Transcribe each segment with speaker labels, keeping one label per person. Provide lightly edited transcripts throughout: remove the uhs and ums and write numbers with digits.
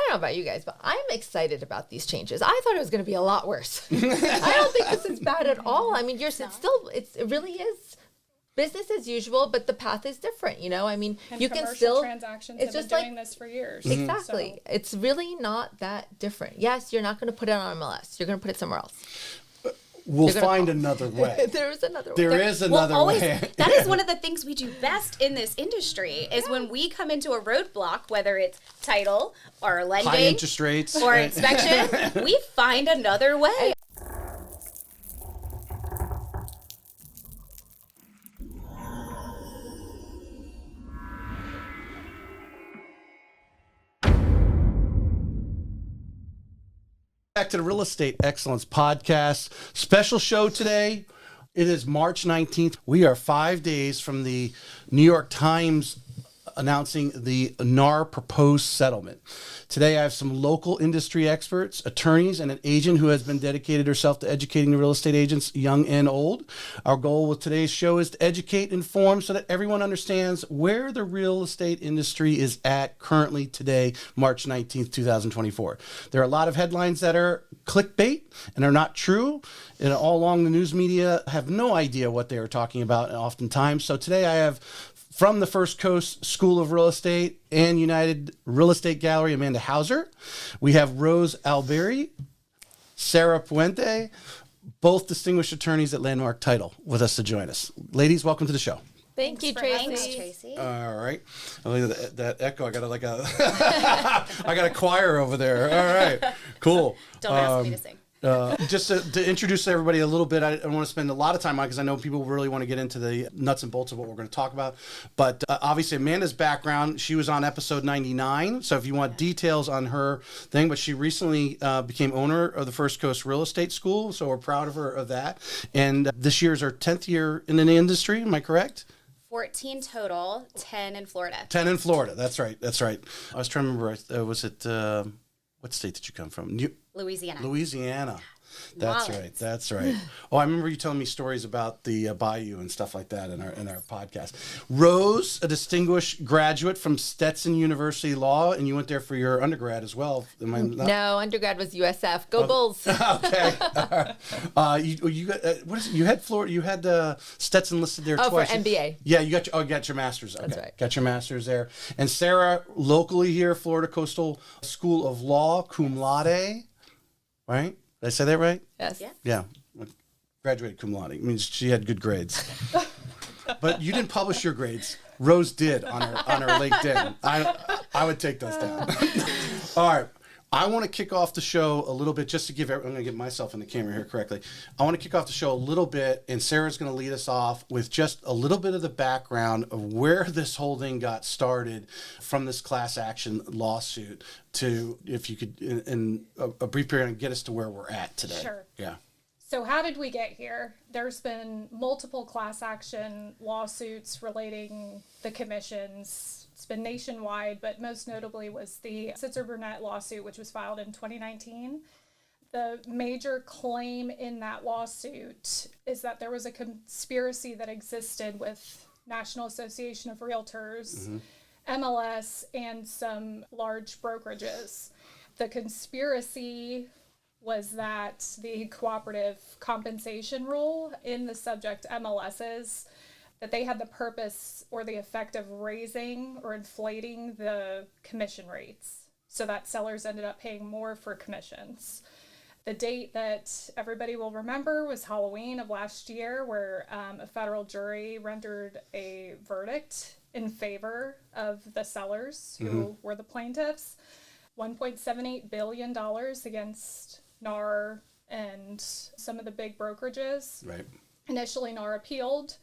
Speaker 1: don't know about you guys, but I'm excited about these changes. I thought it was going to be a lot worse. I don't think this is bad at all. I mean, it really is business as usual, but the path is different, you know? I mean,
Speaker 2: and
Speaker 1: you can still
Speaker 2: transactions
Speaker 1: it's
Speaker 2: have
Speaker 1: just
Speaker 2: been doing this for years.
Speaker 1: Exactly. So. It's really not that different. Yes, you're not going to put it on MLS. You're going to put it somewhere else.
Speaker 3: We'll find another way.
Speaker 1: There is another way.
Speaker 3: There is another way.
Speaker 4: That is one of the things we do best in this industry is when we come into a roadblock, whether it's title or lending,
Speaker 3: high interest rates,
Speaker 4: or inspection, we find another way.
Speaker 3: Back to the Real Estate Excellence Podcast. Special show today. It is March 19th. We are 5 days from the New York Times announcing the NAR proposed settlement. Today I have some local industry experts, attorneys, and an agent who has been dedicated herself to educating the real estate agents, young and old. Our goal with today's show is to educate, inform, so that everyone understands where the real estate industry is at currently today, March 19th, 2024. There are a lot of headlines that are clickbait and are not true, and all along the news media have no idea what they are talking about oftentimes. So today I have from the First Coast School of Real Estate and United Real Estate Gallery, Amanda Hauser. We have Rose Alberre, Sarah Puente, both distinguished attorneys at Landmark Title with us to join us. Ladies, welcome to the show.
Speaker 1: Thank you, Tracy.
Speaker 4: Thanks, Tracy.
Speaker 3: All right. I look at that echo. I got I got a choir over there. All right. Cool.
Speaker 4: Don't ask me to sing.
Speaker 3: Just to introduce everybody a little bit, I don't want to spend a lot of time on it because I know people really want to get into the nuts and bolts of what we're going to talk about. But obviously, Amanda's background, she was on episode 99. So if you want details on her thing, but she recently became owner of the First Coast Real Estate School. So we're proud of her of that. And this year is her 10th year in the industry. Am I correct?
Speaker 4: 14 total, 10 in Florida.
Speaker 3: 10 in Florida. That's right. That's right. I was trying to remember. Was it... what state did you come from?
Speaker 4: Louisiana.
Speaker 3: Louisiana. That's right. That's right. Oh, I remember you telling me stories about the bayou and stuff like that in our podcast. Rose, a distinguished graduate from Stetson University Law, and you went there for your undergrad as well. Am I not?
Speaker 1: No, undergrad was USF. Go Bulls.
Speaker 3: Okay. You got what is it? You had Florida. You had Stetson listed there twice.
Speaker 1: For MBA.
Speaker 3: Yeah, you got your master's. Okay.
Speaker 1: That's right.
Speaker 3: Got your master's there. And Sarah, locally here, Florida Coastal School of Law, cum laude, right? Did I say that right?
Speaker 1: Yes.
Speaker 3: Yeah. Graduated cum laude. It means she had good grades. But you didn't publish your grades. Rose did on her LinkedIn. I would take those down. All right. I want to kick off the show a little bit just to give I'm going to get myself in the camera here correctly. I want to kick off the show a little bit, and Sarah's going to lead us off with just a little bit of the background of where this whole thing got started from this class action lawsuit to, if you could, in a brief period, get us to where we're at today.
Speaker 2: Sure.
Speaker 3: Yeah.
Speaker 2: So how did we get here? There's been multiple class action lawsuits relating the commissions. It's been nationwide, but most notably was the Sitzer-Burnett lawsuit, which was filed in 2019. The major claim in that lawsuit is that there was a conspiracy that existed with National Association of Realtors, MLS, and some large brokerages. The conspiracy was that the cooperative compensation rule in the subject MLSs, that they had the purpose or the effect of raising or inflating the commission rates so that sellers ended up paying more for commissions. The date that everybody will remember was Halloween of last year, where a federal jury rendered a verdict in favor of the sellers who were the plaintiffs, $1.78 billion against NAR and some of the big brokerages.
Speaker 3: Right.
Speaker 2: Initially, NAR appealed,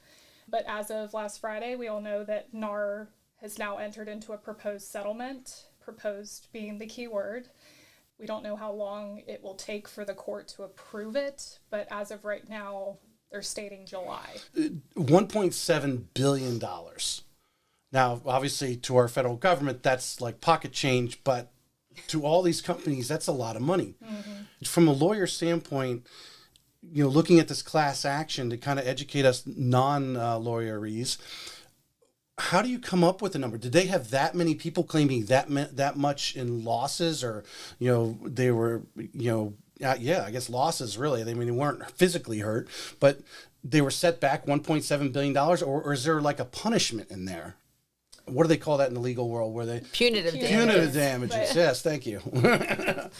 Speaker 2: but as of last Friday, we all know that NAR has now entered into a proposed settlement, proposed being the key word. We don't know how long it will take for the court to approve it, but as of right now, they're stating July.
Speaker 3: $1.7 billion. Now, obviously, to our federal government, that's like pocket change, but to all these companies, that's a lot of money. From a lawyer standpoint, you know, looking at this class action to kind of educate us non-lawyeries, how do you come up with a number? Did they have that many people claiming that much in losses, or they were yeah, I guess losses really. I mean, they weren't physically hurt, but they were set back $1.7 billion, or is there like a punishment in there? What do they call that in the legal world? Where they
Speaker 1: Punitive
Speaker 3: damages?
Speaker 2: But,
Speaker 3: yes, thank you.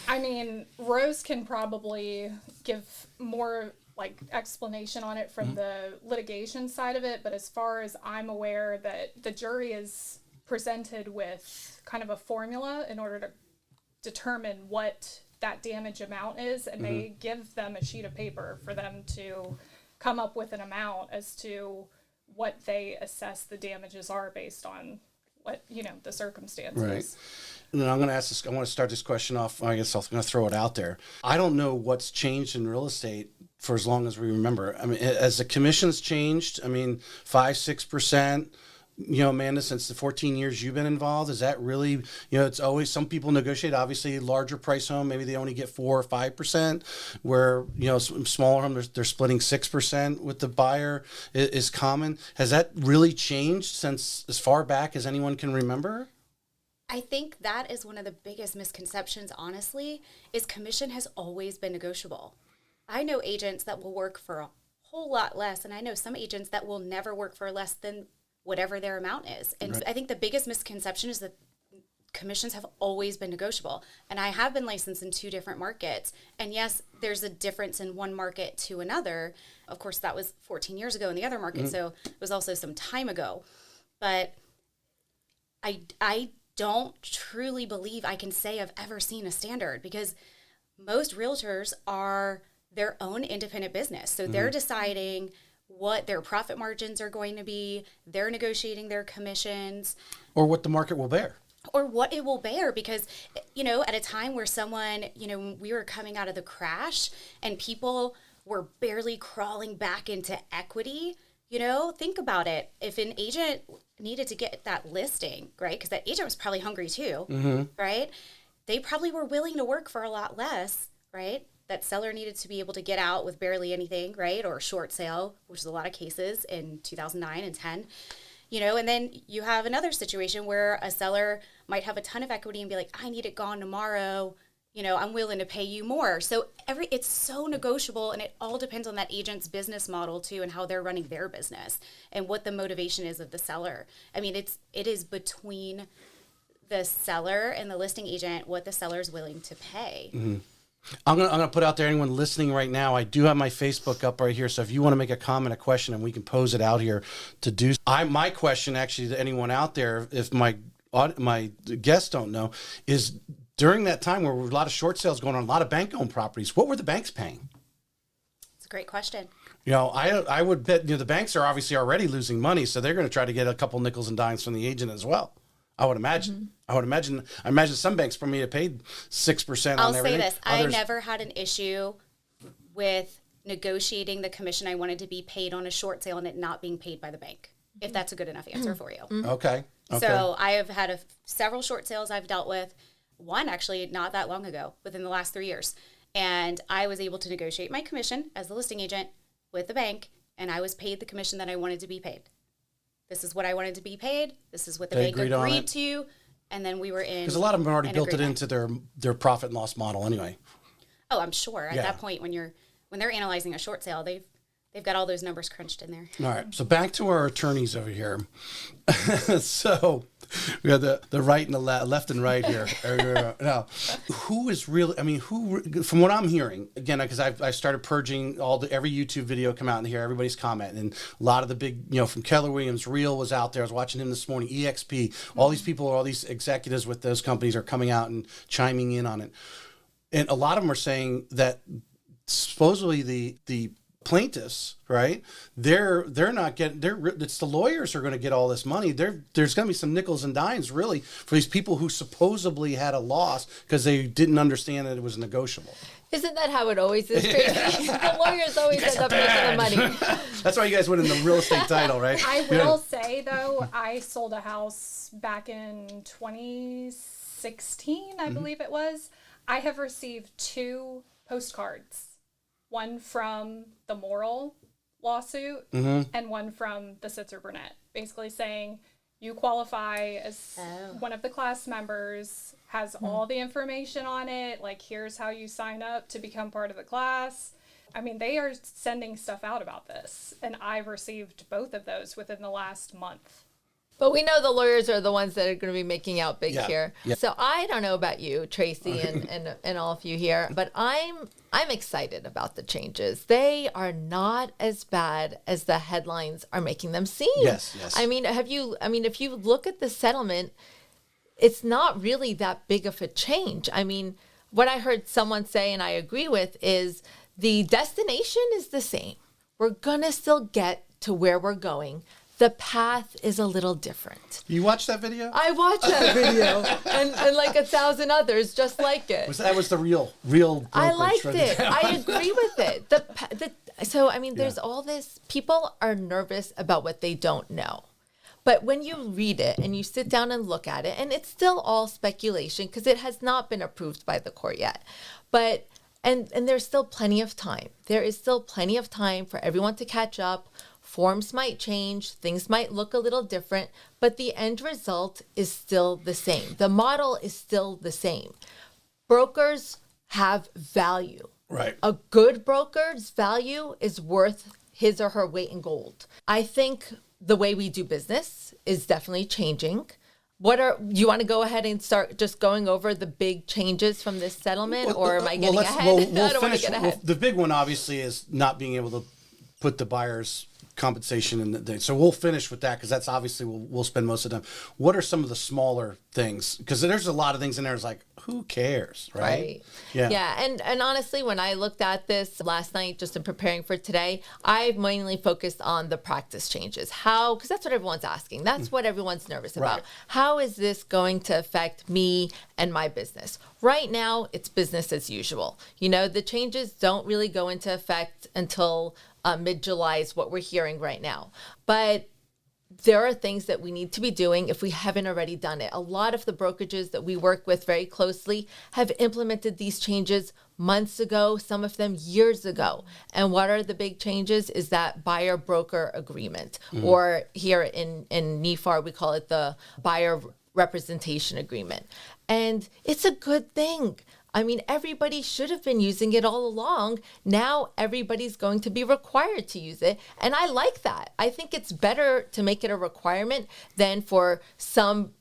Speaker 2: I mean, Rose can probably give more like explanation on it from the litigation side of it, but as far as I'm aware, that the jury is presented with kind of a formula in order to determine what that damage amount is, and they give them a sheet of paper for them to come up with an amount as to what they assess the damages are based on what, the circumstances.
Speaker 3: Right. And then I'm going to ask this, I want to start this question off. I guess I'm going to throw it out there. I don't know what's changed in real estate for as long as we remember. I mean, as the commissions changed, 5-6%, Amanda, since the 14 years you've been involved, is that really, it's always, some people negotiate, obviously larger price home, maybe they only get 4 or 5%, where, smaller home, they're splitting 6% with the buyer is common. Has that really changed since as far back as anyone can remember?
Speaker 4: I think that is one of the biggest misconceptions, honestly, is commission has always been negotiable. I know agents that will work for a whole lot less, and I know some agents that will never work for less than whatever their amount is. And I think the biggest misconception is that commissions have always been negotiable. And I have been licensed in 2 different markets. And yes, there's a difference in one market to another. Of course, that was 14 years ago in the other market, so it was also some time ago. But I don't truly believe I can say I've ever seen a standard, because most realtors are their own independent business. So they're deciding what their profit margins are going to be. They're negotiating their commissions.
Speaker 3: Or what the market will bear.
Speaker 4: Or what it will bear, because, at a time where someone, we were coming out of the crash and people were barely crawling back into equity, think about it. If an agent needed to get that listing, right, because that agent was probably hungry too, right? They probably were willing to work for a lot less, right? That seller needed to be able to get out with barely anything, right? Or a short sale, which is a lot of cases in 2009 and 10. And then you have another situation where a seller might have a ton of equity and be like, I need it gone tomorrow. I'm willing to pay you more. So it's so negotiable, and it all depends on that agent's business model too, and how they're running their business and what the motivation is of the seller. It is between the seller and the listing agent what the seller is willing to pay.
Speaker 3: I'm gonna put out there, anyone listening right now, I do have my Facebook up right here. So if you want to make a comment, a question, and we can pose it out here to do. My question actually to anyone out there, if my guests don't know, is during that time where there were a lot of short sales going on, a lot of bank-owned properties, what were the banks paying?
Speaker 4: It's a great question.
Speaker 3: I would bet the banks are obviously already losing money, so they're going to try to get a couple nickels and dimes from the agent as well. I would imagine. I imagine some banks probably have paid 6% on everything.
Speaker 4: I'll say this. I never had an issue with negotiating the commission I wanted to be paid on a short sale and it not being paid by the bank, if that's a good enough answer for you.
Speaker 3: Okay.
Speaker 4: So I have had several short sales I've dealt with. One actually not that long ago, within the last 3 years. And I was able to negotiate my commission as the listing agent with the bank, and I was paid the commission that I wanted to be paid. This is what I wanted to be paid. This is what the bank agreed to. And then we were in.
Speaker 3: Because a lot of them already built it into their profit and loss model anyway.
Speaker 4: Oh, I'm sure. At that point, when they're analyzing a short sale, they've got all those numbers crunched in there.
Speaker 3: All right. So back to our attorneys over here. So we have the right and the left and right here. Now, who is really? From what I'm hearing, again, because I started purging every YouTube video come out in here, everybody's commenting, and a lot of the big, from Keller Williams, Real was out there. I was watching him this morning. EXP, all these people, all these executives with those companies are coming out and chiming in on it, and a lot of them are saying that supposedly the plaintiffs, right? They're not getting. It's the lawyers who are going to get all this money. There's going to be some nickels and dimes really for these people who supposedly had a loss because they didn't understand that it was negotiable.
Speaker 1: Isn't that how it always is, Tracy? The lawyers always end up making the money.
Speaker 3: That's why you guys went in the real estate title, right?
Speaker 2: I will say though, I sold a house back in 2016, I believe it was. I have received 2 postcards. One from the Moral lawsuit and one from the Sitzer Burnett, basically saying, You qualify as one of the class members, has all the information on it. Like, here's how you sign up to become part of the class. I mean, they are sending stuff out about this. And I've received both of those within the last month.
Speaker 1: But we know the lawyers are the ones that are going to be making out big here.
Speaker 3: Yeah.
Speaker 1: So I don't know about you, Tracy, and all of you here, but I'm excited about the changes. They are not as bad as the headlines are making them seem.
Speaker 3: Yes.
Speaker 1: I mean, if you look at the settlement, it's not really that big of a change. I mean, what I heard someone say, and I agree with, is the destination is the same. We're going to still get to where we're going. The path is a little different.
Speaker 3: You watched that video?
Speaker 1: I watched that video and like 1,000 others just like it.
Speaker 3: That was the real
Speaker 1: I
Speaker 3: brokerage
Speaker 1: liked
Speaker 3: right
Speaker 1: it.
Speaker 3: there.
Speaker 1: I agree with it. There's all this. People are nervous about what they don't know. But when you read it and you sit down and look at it, and it's still all speculation because it has not been approved by the court yet. But and there's still plenty of time. There is still plenty of time for everyone to catch up. Forms might change, things might look a little different, but the end result is still the same. The model is still the same. Brokers have value.
Speaker 3: Right.
Speaker 1: A good broker's value is worth his or her weight in gold. I think the way we do business is definitely changing. You want to go ahead and start just going over the big changes from this settlement, or am I getting ahead? I don't want to get ahead.
Speaker 3: The big one obviously is not being able to put the buyer's compensation in the thing. So we'll finish with that because that's obviously we'll spend most of the time. What are some of the smaller things? Because there's a lot of things in there. It's like, who cares, right?
Speaker 1: Yeah. And honestly, when I looked at this last night, just in preparing for today, I mainly focused on the practice changes. How? Because that's what everyone's asking. That's what everyone's nervous about.
Speaker 3: Right.
Speaker 1: How is this going to affect me and my business? Right now, it's business as usual. The changes don't really go into effect until mid-July is what we're hearing right now. But there are things that we need to be doing if we haven't already done it. A lot of the brokerages that we work with very closely have implemented these changes months ago, some of them years ago. And what are the big changes is that buyer-broker agreement, or here in NEFAR, we call it the buyer representation agreement. And it's a good thing. I mean, everybody should have been using it all along. Now everybody's going to be required to use it. And I like that. I think it's better to make it a requirement than for some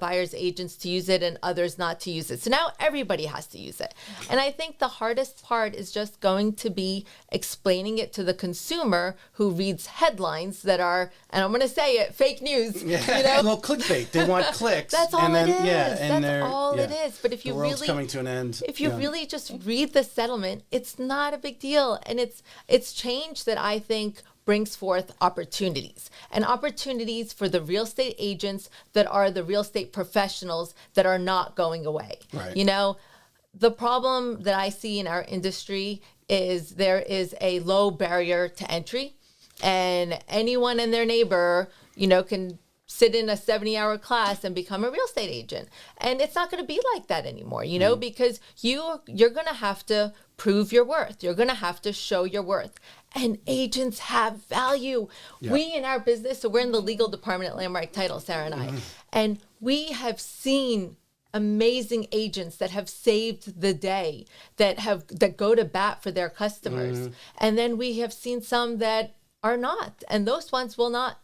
Speaker 1: buyers agents to use it and others not to use it. So now everybody has to use it. And I think the hardest part is just going to be explaining it to the consumer who reads headlines that are, and I'm going to say it, fake news.
Speaker 3: Well, clickbait. They want clicks.
Speaker 1: That's all it is.
Speaker 3: And
Speaker 1: that's all it is. But if you
Speaker 3: the world's
Speaker 1: really
Speaker 3: coming to an end.
Speaker 1: If you really just read the settlement, it's not a big deal. And it's change that I think brings forth opportunities, and opportunities for the real estate agents that are the real estate professionals that are not going away.
Speaker 3: Right.
Speaker 1: The problem that I see in our industry is there is a low barrier to entry, and anyone and their neighbor, can sit in a 70-hour class and become a real estate agent. And it's not going to be like that anymore, because you're going to have to prove your worth. You're going to have to show your worth. And agents have value. Yeah. We in our business, so we're in the legal department at Landmark Title, Sarah and I, and we have seen amazing agents that have saved the day, that go to bat for their customers. And then we have seen some that are not, and those ones will not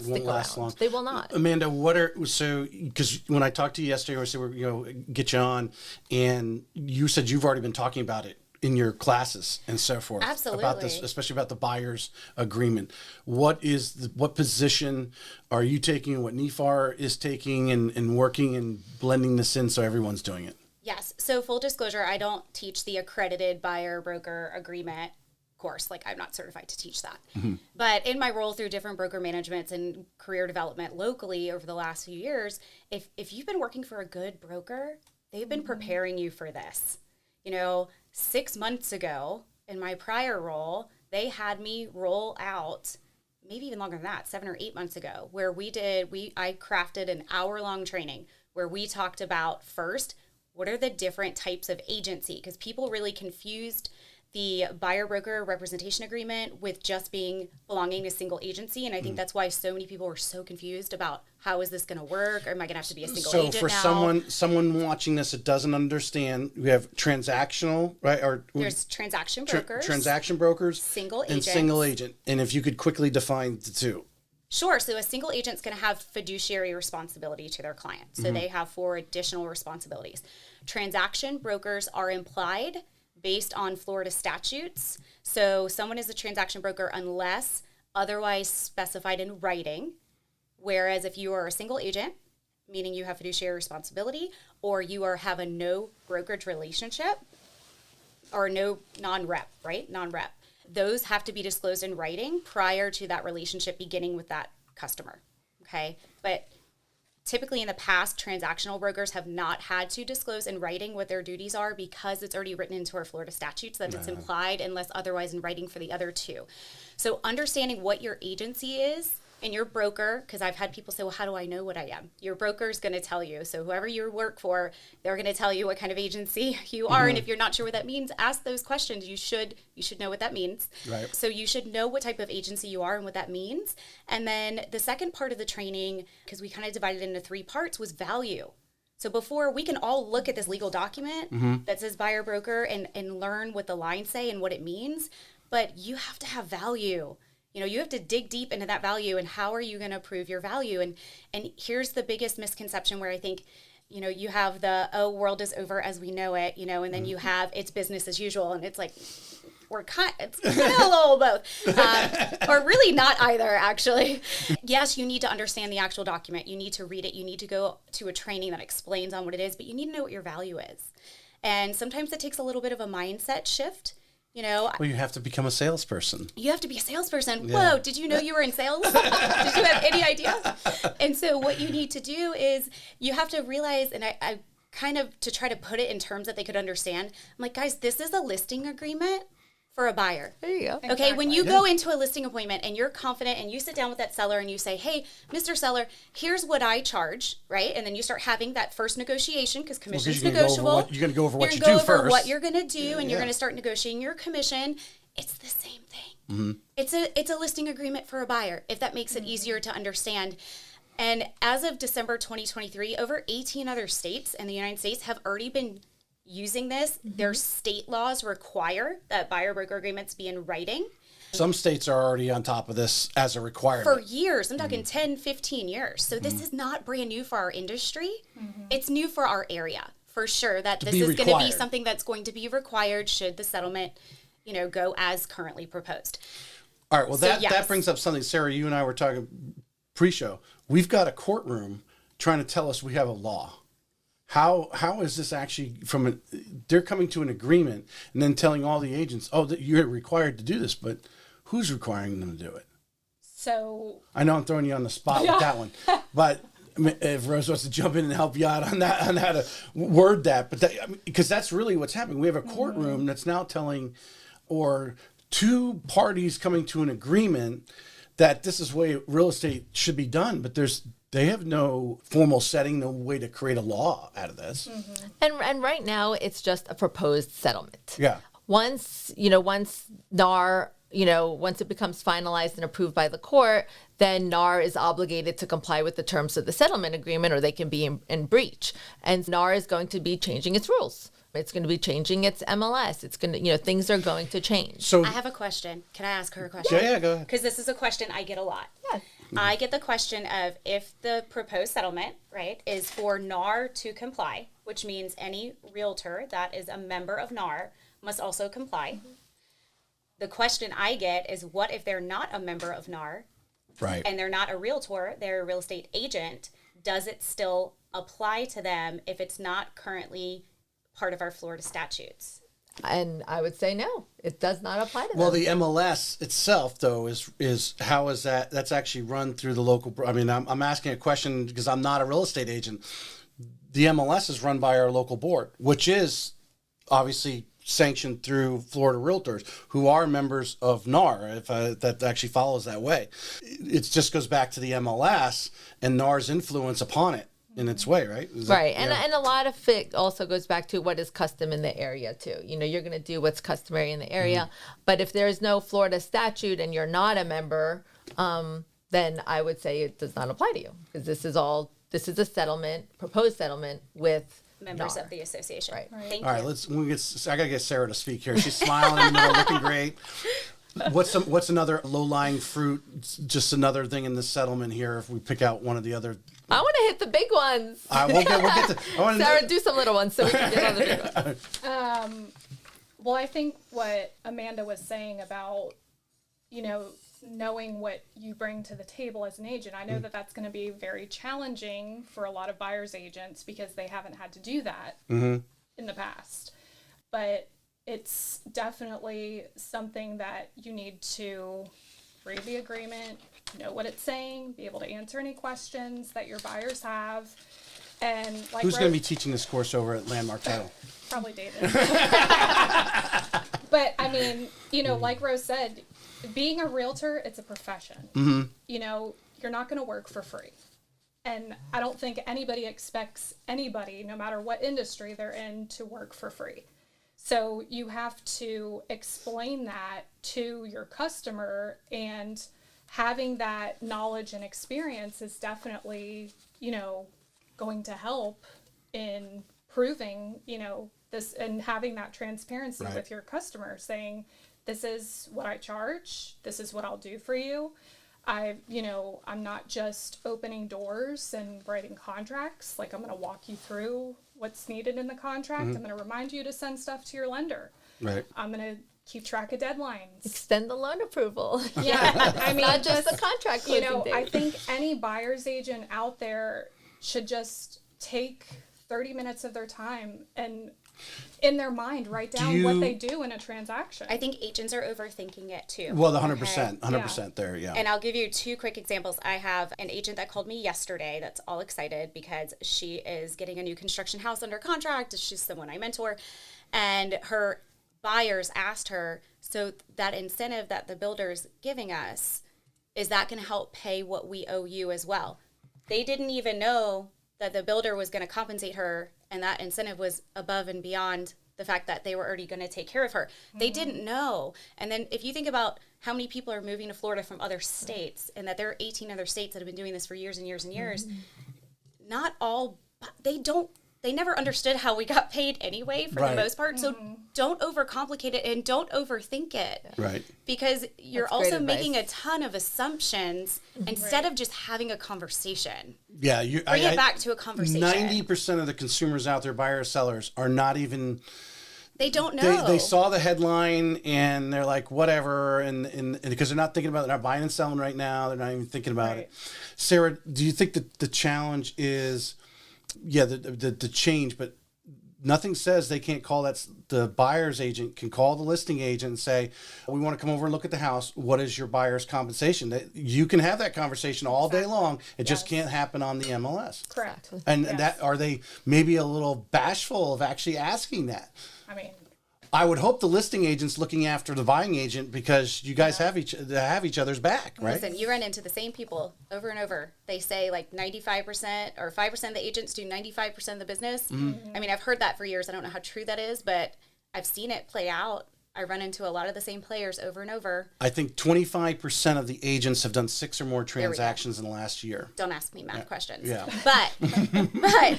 Speaker 1: stick around. Long. They will not.
Speaker 3: Amanda, because when I talked to you yesterday, I said we're get you on, and you said you've already been talking about it in your classes and so forth.
Speaker 4: Absolutely.
Speaker 3: About this, especially about the buyer's agreement. What position are you taking? What NEFAR is taking and working and blending this in so everyone's doing it?
Speaker 4: Yes. So full disclosure, I don't teach the accredited buyer broker agreement course. Like, I'm not certified to teach that. But in my role through different broker managements and career development locally over the last few years, if you've been working for a good broker, they've been preparing you for this. 6 months ago in my prior role, they had me roll out, maybe even longer than that, 7 or 8 months ago, where I crafted an hour-long training where we talked about, first, what are the different types of agency? Because people really confused the buyer broker representation agreement with just belonging to single agency. And I think that's why so many people were so confused about how is this going to work? Or am I going to have to be a single agent
Speaker 3: for
Speaker 4: now?
Speaker 3: someone watching this that doesn't understand, we have transactional, right? Or
Speaker 4: There's transaction brokers,
Speaker 3: transaction brokers,
Speaker 4: single
Speaker 3: and
Speaker 4: agents.
Speaker 3: single agent. And if you could quickly define the two.
Speaker 4: Sure. So a single agent's going to have fiduciary responsibility to their client. So they have 4 additional responsibilities. Transaction brokers are implied based on Florida statutes. So someone is a transaction broker unless otherwise specified in writing. Whereas if you are a single agent, meaning you have fiduciary responsibility, or you have a no brokerage relationship, or no non-rep, right? Non-rep. Those have to be disclosed in writing prior to that relationship beginning with that customer, okay? But typically in the past, transactional brokers have not had to disclose in writing what their duties are because it's already written into our Florida statutes that it's implied unless otherwise in writing for the other 2. So understanding what your agency is and your broker, because I've had people say, well, how do I know what I am? Your broker is going to tell you. So whoever you work for, they're going to tell you what kind of agency you are. And if you're not sure what that means, ask those questions. You should know what that means.
Speaker 3: Right.
Speaker 4: So you should know what type of agency you are and what that means. And then the second part of the training, because we kind of divided it into 3 parts, was value. So before, we can all look at this legal document that says buyer broker and learn what the lines say and what it means, but you have to have value. You know, you have to dig deep into that value, and how are you going to prove your value? And here's the biggest misconception where I think, you know, you have the, world is over as we know it, you know, and then you have it's business as usual. And it's like, it's kind of a little both, or really not either, actually. Yes, you need to understand the actual document. You need to read it. You need to go to a training that explains on what it is, but you need to know what your value is. And sometimes it takes a little bit of a mindset shift. You know,
Speaker 3: Well, you have to become a salesperson.
Speaker 4: you have to be a salesperson.
Speaker 3: Yeah.
Speaker 4: Whoa, did you know you were in sales? Did you have any idea? And so what you need to do is you have to realize, and I kind of, to try to put it in terms that they could understand, I'm like, guys, this is a listing agreement for a buyer.
Speaker 1: There you go.
Speaker 4: Okay,
Speaker 2: Exactly.
Speaker 4: when you go into a listing appointment and you're confident and you sit down with that seller and you say, hey, Mr. Seller, here's what I charge, right? And then you start having that first negotiation because commission's negotiable.
Speaker 3: You're going to go over what you
Speaker 4: You're gonna
Speaker 3: do
Speaker 4: go over
Speaker 3: first.
Speaker 4: what you're going to do, and you're going to start negotiating your commission. It's the same thing. It's a listing agreement for a buyer, if that makes it easier to understand. And as of December 2023, over 18 other states in the United States have already been using this. Their state laws require that buyer broker agreements be in writing
Speaker 3: Some states are already on top of this as a requirement.
Speaker 4: for years. I'm talking 10, 15 years. So this is not brand new for our industry. It's new for our area, for sure, that this
Speaker 3: be
Speaker 4: is going to be
Speaker 3: required.
Speaker 4: something that's going to be required should the settlement, you know, go as currently proposed.
Speaker 3: All right. Well,
Speaker 4: So,
Speaker 3: that
Speaker 4: yes.
Speaker 3: brings up something. Sarah, you and I were talking pre-show. We've got a courtroom trying to tell us we have a law. How is this actually they're coming to an agreement and then telling all the agents, oh, that you're required to do this, but who's requiring them to do it?
Speaker 2: So
Speaker 3: I know I'm throwing you on the spot with that one, but I mean, if Rose wants to jump in and help you out on that, on how to word that, but because that's really what's happening. We have a courtroom that's now telling, or 2 parties coming to an agreement that this is the way real estate should be done, but they have no formal setting, no way to create a law out of this.
Speaker 1: And right now it's just a proposed settlement.
Speaker 3: Yeah.
Speaker 1: Once NAR, once it becomes finalized and approved by the court, then NAR is obligated to comply with the terms of the settlement agreement, or they can be in breach. And NAR is going to be changing its rules. It's going to be changing its MLS. It's going to, things are going to change.
Speaker 3: So
Speaker 4: I have a question. Can I ask her a question?
Speaker 3: yeah, go ahead.
Speaker 4: Because this is a question I get a lot.
Speaker 1: Yeah.
Speaker 4: I get the question of if the proposed settlement, right, is for NAR to comply, which means any realtor that is a member of NAR must also comply. The question I get is, what if they're not a member of NAR
Speaker 3: Right.
Speaker 4: and they're not a realtor, they're a real estate agent? Does it still apply to them if it's not currently part of our Florida statutes?
Speaker 1: And I would say no, it does not apply to them.
Speaker 3: Well, the MLS itself, though, is how is that? That's actually run through the local. I mean, I'm asking a question because I'm not a real estate agent. The MLS is run by our local board, which is obviously sanctioned through Florida Realtors, who are members of NAR. If that actually follows that way, it just goes back to the MLS and NAR's influence upon it. in its way, right?
Speaker 1: Right. And a lot of it also goes back to what is custom in the area too. You know, you're going to do what's customary in the area. But if there's no Florida statute and you're not a member, then I would say it does not apply to you, because this is a settlement, proposed settlement with
Speaker 4: Members
Speaker 1: NAR.
Speaker 4: of the association.
Speaker 1: Right.
Speaker 4: Thank
Speaker 3: All
Speaker 4: you.
Speaker 3: right, I gotta get Sarah to speak here. She's smiling in the middle, looking great. What's another low-lying fruit? Just another thing in the settlement here. If we pick out one of the other,
Speaker 1: I want to hit the big ones.
Speaker 3: we'll get to. I wanna
Speaker 1: Sarah, do some little ones so we can get on the big ones.
Speaker 2: Well, I think what Amanda was saying about, you know, knowing what you bring to the table as an agent, I know that that's going to be very challenging for a lot of buyer's agents because they haven't had to do that in the past. But it's definitely something that you need to read the agreement, know what it's saying, be able to answer any questions that your buyers have. And like
Speaker 3: Who's going to be teaching this course over at Landmark Title?
Speaker 2: Probably David. But I mean, you know, like Rose said, being a realtor, it's a profession. You know, you're not going to work for free. And I don't think anybody expects anybody, no matter what industry they're in, to work for free. So you have to explain that to your customer, and having that knowledge and experience is definitely, you know, going to help in proving, you know, this, and having that transparency with your customer, saying, this is what I charge, this is what I'll do for you. You know, I'm not just opening doors and writing contracts. Like, I'm going to walk you through what's needed in the contract. I'm going to remind you to send stuff to your lender.
Speaker 3: Right.
Speaker 2: I'm going to keep track of deadlines.
Speaker 1: Extend the loan approval.
Speaker 2: Yeah, I mean,
Speaker 1: Not just the contract closing
Speaker 2: you know,
Speaker 1: date.
Speaker 2: I think any buyer's agent out there should just take 30 minutes of their time and in their mind write down what they do in a transaction.
Speaker 4: I think agents are overthinking it too.
Speaker 3: Well, the 100% there, yeah.
Speaker 4: And I'll give you two quick examples. I have an agent that called me yesterday that's all excited because she is getting a new construction house under contract. She's someone I mentor. And her buyers asked her, so that incentive that the builder's giving us, is that going to help pay what we owe you as well? They didn't even know that the builder was going to compensate her, and that incentive was above and beyond the fact that they were already going to take care of her. They didn't know. And then if you think about how many people are moving to Florida from other states, and that there are 18 other states that have been doing this for years and years and years, not all, they never understood how we got paid anyway for the most part. So don't overcomplicate it and don't overthink it.
Speaker 3: Right.
Speaker 4: Because you're
Speaker 1: That's great
Speaker 4: also
Speaker 1: advice.
Speaker 4: making a ton of assumptions instead of just having a conversation.
Speaker 3: Yeah.
Speaker 4: Bring it back to a conversation.
Speaker 3: 90% of the consumers out there, buyers, sellers, are not even...
Speaker 4: They don't know.
Speaker 3: They saw the headline and they're like, whatever, and because they're not thinking about it, they're not buying and selling right now. They're not even thinking about it. Sarah, do you think that the challenge is, the change, but nothing says they can't call the buyer's agent can call the listing agent and say, we want to come over and look at the house. What is your buyer's compensation? You can have that conversation all day long. It just can't happen on the MLS.
Speaker 2: Correct.
Speaker 3: And that, are they maybe a little bashful of actually asking that?
Speaker 2: I mean,
Speaker 3: I would hope the listing agent's looking after the buying agent because you guys have each other's back, right?
Speaker 4: Listen, you run into the same people over and over. They say like 95% or 5% of the agents do 95% of the business. I mean, I've heard that for years. I don't know how true that is, but I've seen it play out. I run into a lot of the same players over and over.
Speaker 3: I think 25% of the agents have done 6 or more transactions in the last year.
Speaker 4: Don't ask me math questions.
Speaker 3: Yeah.
Speaker 4: But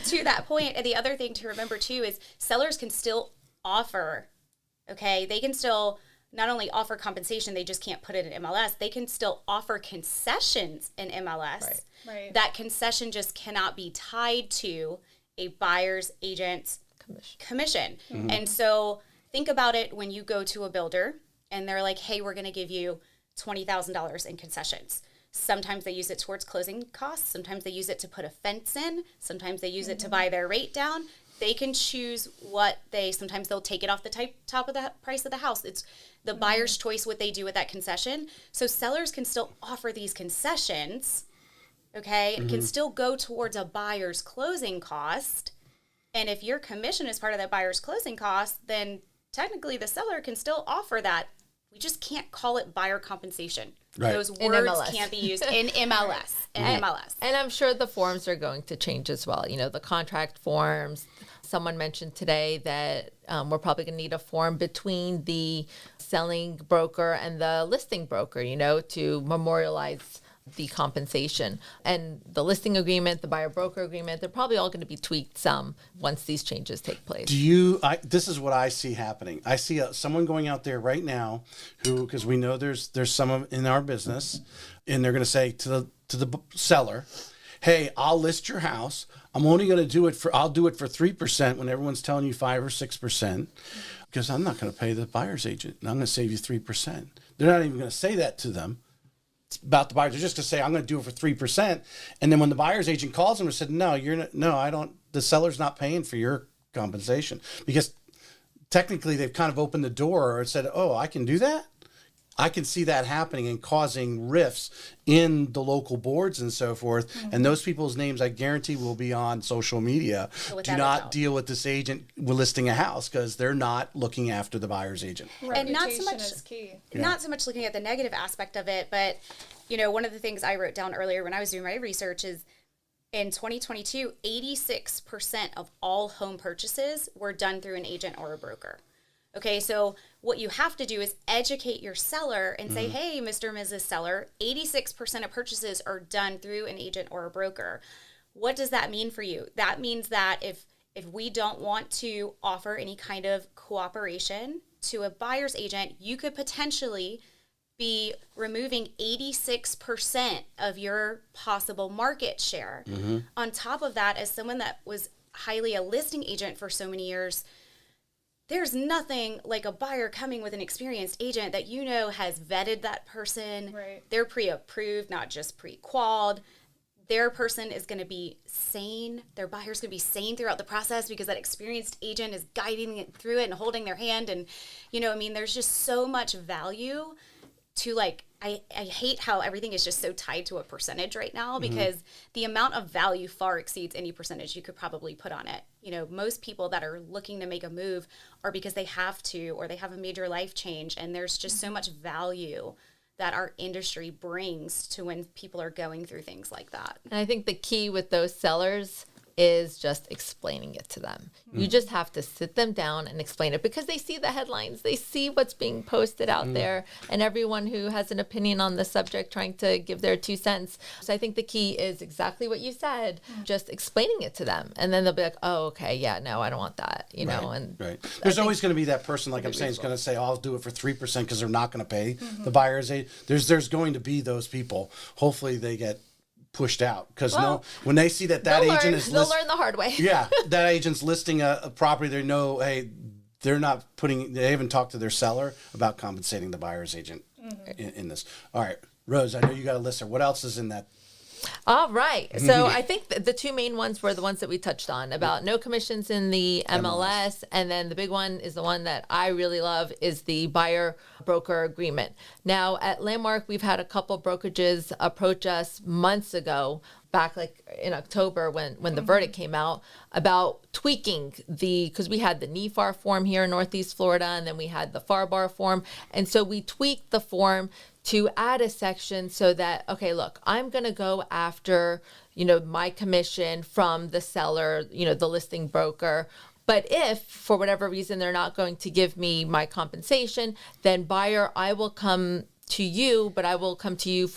Speaker 4: to that point, and the other thing to remember too is sellers can still offer, okay? They can still not only offer compensation, they just can't put it in MLS. They can still offer concessions in MLS.
Speaker 2: Right.
Speaker 4: That concession just cannot be tied to a buyer's agent's commission. And so think about it when you go to a builder and they're like, hey, we're going to give you $20,000 in concessions. Sometimes they use it towards closing costs. Sometimes they use it to put a fence in. Sometimes they use it to buy their rate down. They can choose sometimes they'll take it off the top of the price of the house. It's the buyer's choice what they do with that concession. So sellers can still offer these concessions, okay? It can still go towards a buyer's closing cost. And if your commission is part of that buyer's closing cost, then technically the seller can still offer that We just can't call it buyer compensation.
Speaker 3: Right.
Speaker 4: Those
Speaker 1: In
Speaker 4: words
Speaker 1: MLS.
Speaker 4: can't be used in MLS.
Speaker 1: And I'm sure the forms are going to change as well. The contract forms. Someone mentioned today that we're probably going to need a form between the selling broker and the listing broker, to memorialize the compensation. And the listing agreement, the buyer broker agreement, they're probably all going to be tweaked some once these changes take place.
Speaker 3: This is what I see happening. I see someone going out there right now who, because we know there's some in our business, and they're going to say to the seller, hey, I'll list your house. I'm only going to do it I'll do it for 3% when everyone's telling you 5 or 6%, because I'm not going to pay the buyer's agent, and I'm going to save you 3%. They're not even going to say that to them. About the buyers. They're just going to say, I'm going to do it for 3%. And then when the buyer's agent calls them and said, the seller's not paying for your compensation, because technically they've kind of opened the door or said, oh, I can do that. I can see that happening and causing rifts in the local boards and so forth. Mm-hmm. And those people's names, I guarantee, will be on social media. Do not deal with this agent listing a house, because they're not looking after the buyer's agent.
Speaker 2: Reputation
Speaker 4: and not so much
Speaker 2: is key.
Speaker 4: Not so much looking at the negative aspect of it, but one of the things I wrote down earlier when I was doing my research is in 2022, 86% of all home purchases were done through an agent or a broker. Okay, so what you have to do is educate your seller and say, hey, Mr. and Mrs. Seller, 86% of purchases are done through an agent or a broker. What does that mean for you? That means that if we don't want to offer any kind of cooperation to a buyer's agent, you could potentially be removing 86% of your possible market share. Mm-hmm. On top of that, as someone that was highly a listing agent for so many years, there's nothing like a buyer coming with an experienced agent that has vetted that person.
Speaker 2: Right.
Speaker 4: They're pre-approved, not just pre-qualified. Their person is going to be sane. Their buyer's going to be sane throughout the process, because that experienced agent is guiding it through it and holding their hand. And, there's just so much value to I hate how everything is just so tied to a percentage right now, because the amount of value far exceeds any percentage you could probably put on it. Most people that are looking to make a move are because they have to, or they have a major life change, and there's just so much value that our industry brings to when people are going through things like that.
Speaker 1: And I think the key with those sellers is just explaining it to them. You just have to sit them down and explain it, because they see the headlines, they see what's being posted out there, and everyone who has an opinion on the subject trying to give their 2 cents. So I think the key is exactly what you said, just explaining it to them, and then they'll be like, oh, okay, yeah, no, I don't want that, know. And
Speaker 3: right. There's always going to be that person, like I'm saying, is going to say, oh, I'll do it for 3% because they're not going to pay the buyer's agent. There's going to be those people. Hopefully they get pushed out, because when they see that agent is
Speaker 1: they'll learn the hard way.
Speaker 3: Yeah, that agent's listing a property, they know, hey, they haven't talked to their seller about compensating the buyer's agent in this. All right, Rose, I know you got a lister. What else is in that?
Speaker 1: All right. So I think the 2 main ones were the ones that we touched on, about no commissions in the MLS. And then the big one is the one that I really love, is the buyer broker agreement. Now at Landmark, we've had a couple brokerages approach us months ago, back in October when the verdict came out, about tweaking because we had the NEFAR form here in Northeast Florida, and then we had the FAR form. And so we tweaked the form to add a section so that, okay, look, I'm going to go after, my commission from the seller, the listing broker. But if for whatever reason they're not going to give me my compensation, then buyer, I will come to you, but I will come to you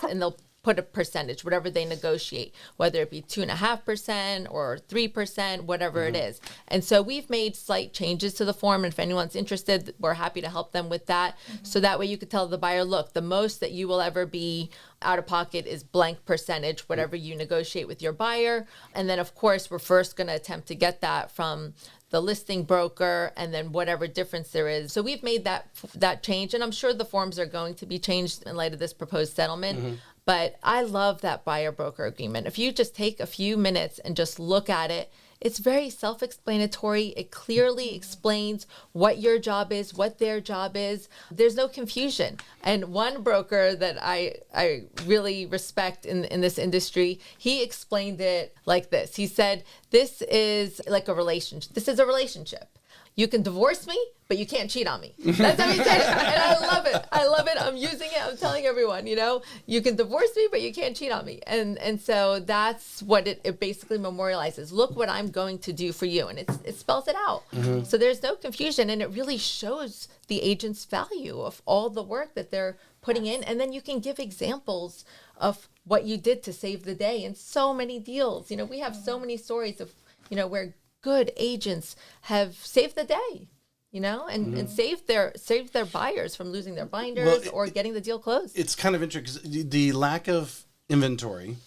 Speaker 1: and they'll put a percentage, whatever they negotiate, whether it be 2.5% or 3%, whatever it is. And so we've made slight changes to the form. And if anyone's interested, we're happy to help them with that. So that way you could tell the buyer, look, the most that you will ever be out of pocket is blank percentage, whatever you negotiate with your buyer. And then, of course, we're first going to attempt to get that from the listing broker, and then whatever difference there is. So we've made that change, and I'm sure the forms are going to be changed in light of this proposed settlement. But I love that buyer broker agreement. If you just take a few minutes and just look at it, it's very self-explanatory. It clearly explains what your job is, what their job is. There's no confusion. And one broker that I really respect in this industry, he explained it like this. He said, this is like a relationship. This is a relationship. You can divorce me, but you can't cheat on me. That's how he said it. And I love it. I love it. I'm using it. I'm telling everyone, you can divorce me, but you can't cheat on me. And so that's what it basically memorializes. Look what I'm going to do for you. And it spells it out. Mm-hmm. So there's no confusion. And it really shows the agent's value of all the work that they're putting in. And then you can give examples of what you did to save the day in so many deals. We have so many stories of, where good agents have saved the day, and saved their buyers from losing their binders or getting the deal closed.
Speaker 3: It's kind of interesting because the lack of inventory,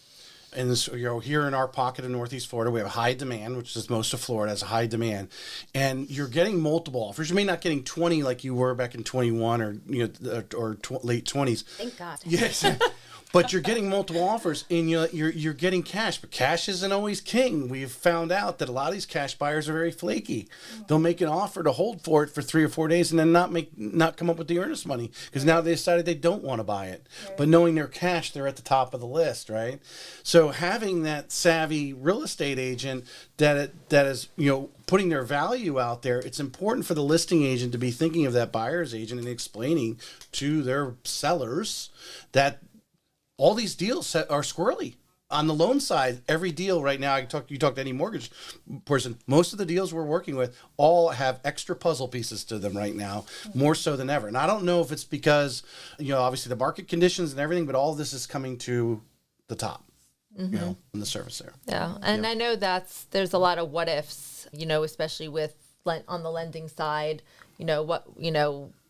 Speaker 3: and this, here in our pocket of Northeast Florida, we have high demand, which is most of Florida has a high demand, and you're getting multiple offers. You may not getting 20 like you were back in 21 or late 20s.
Speaker 4: Thank God.
Speaker 3: Yes. But you're getting multiple offers, and you're getting cash. But cash isn't always king. We've found out that a lot of these cash buyers are very flaky. They'll make an offer to hold for it for 3 or 4 days, and then not come up with the earnest money because now they decided they don't want to buy it. Right. But knowing they're cash, they're at the top of the list, right? So having that savvy real estate agent that is putting their value out there, it's important for the listing agent to be thinking of that buyer's agent and explaining to their sellers that all these deals are squirrely. On the loan side, every deal right now, you talk to any mortgage person, most of the deals we're working with all have extra puzzle pieces to them right now, more so than ever. And I don't know if it's because, obviously the market conditions and everything, but all of this is coming to the top, in the surface there.
Speaker 1: Yeah. And I know there's a lot of what ifs, especially on the lending side,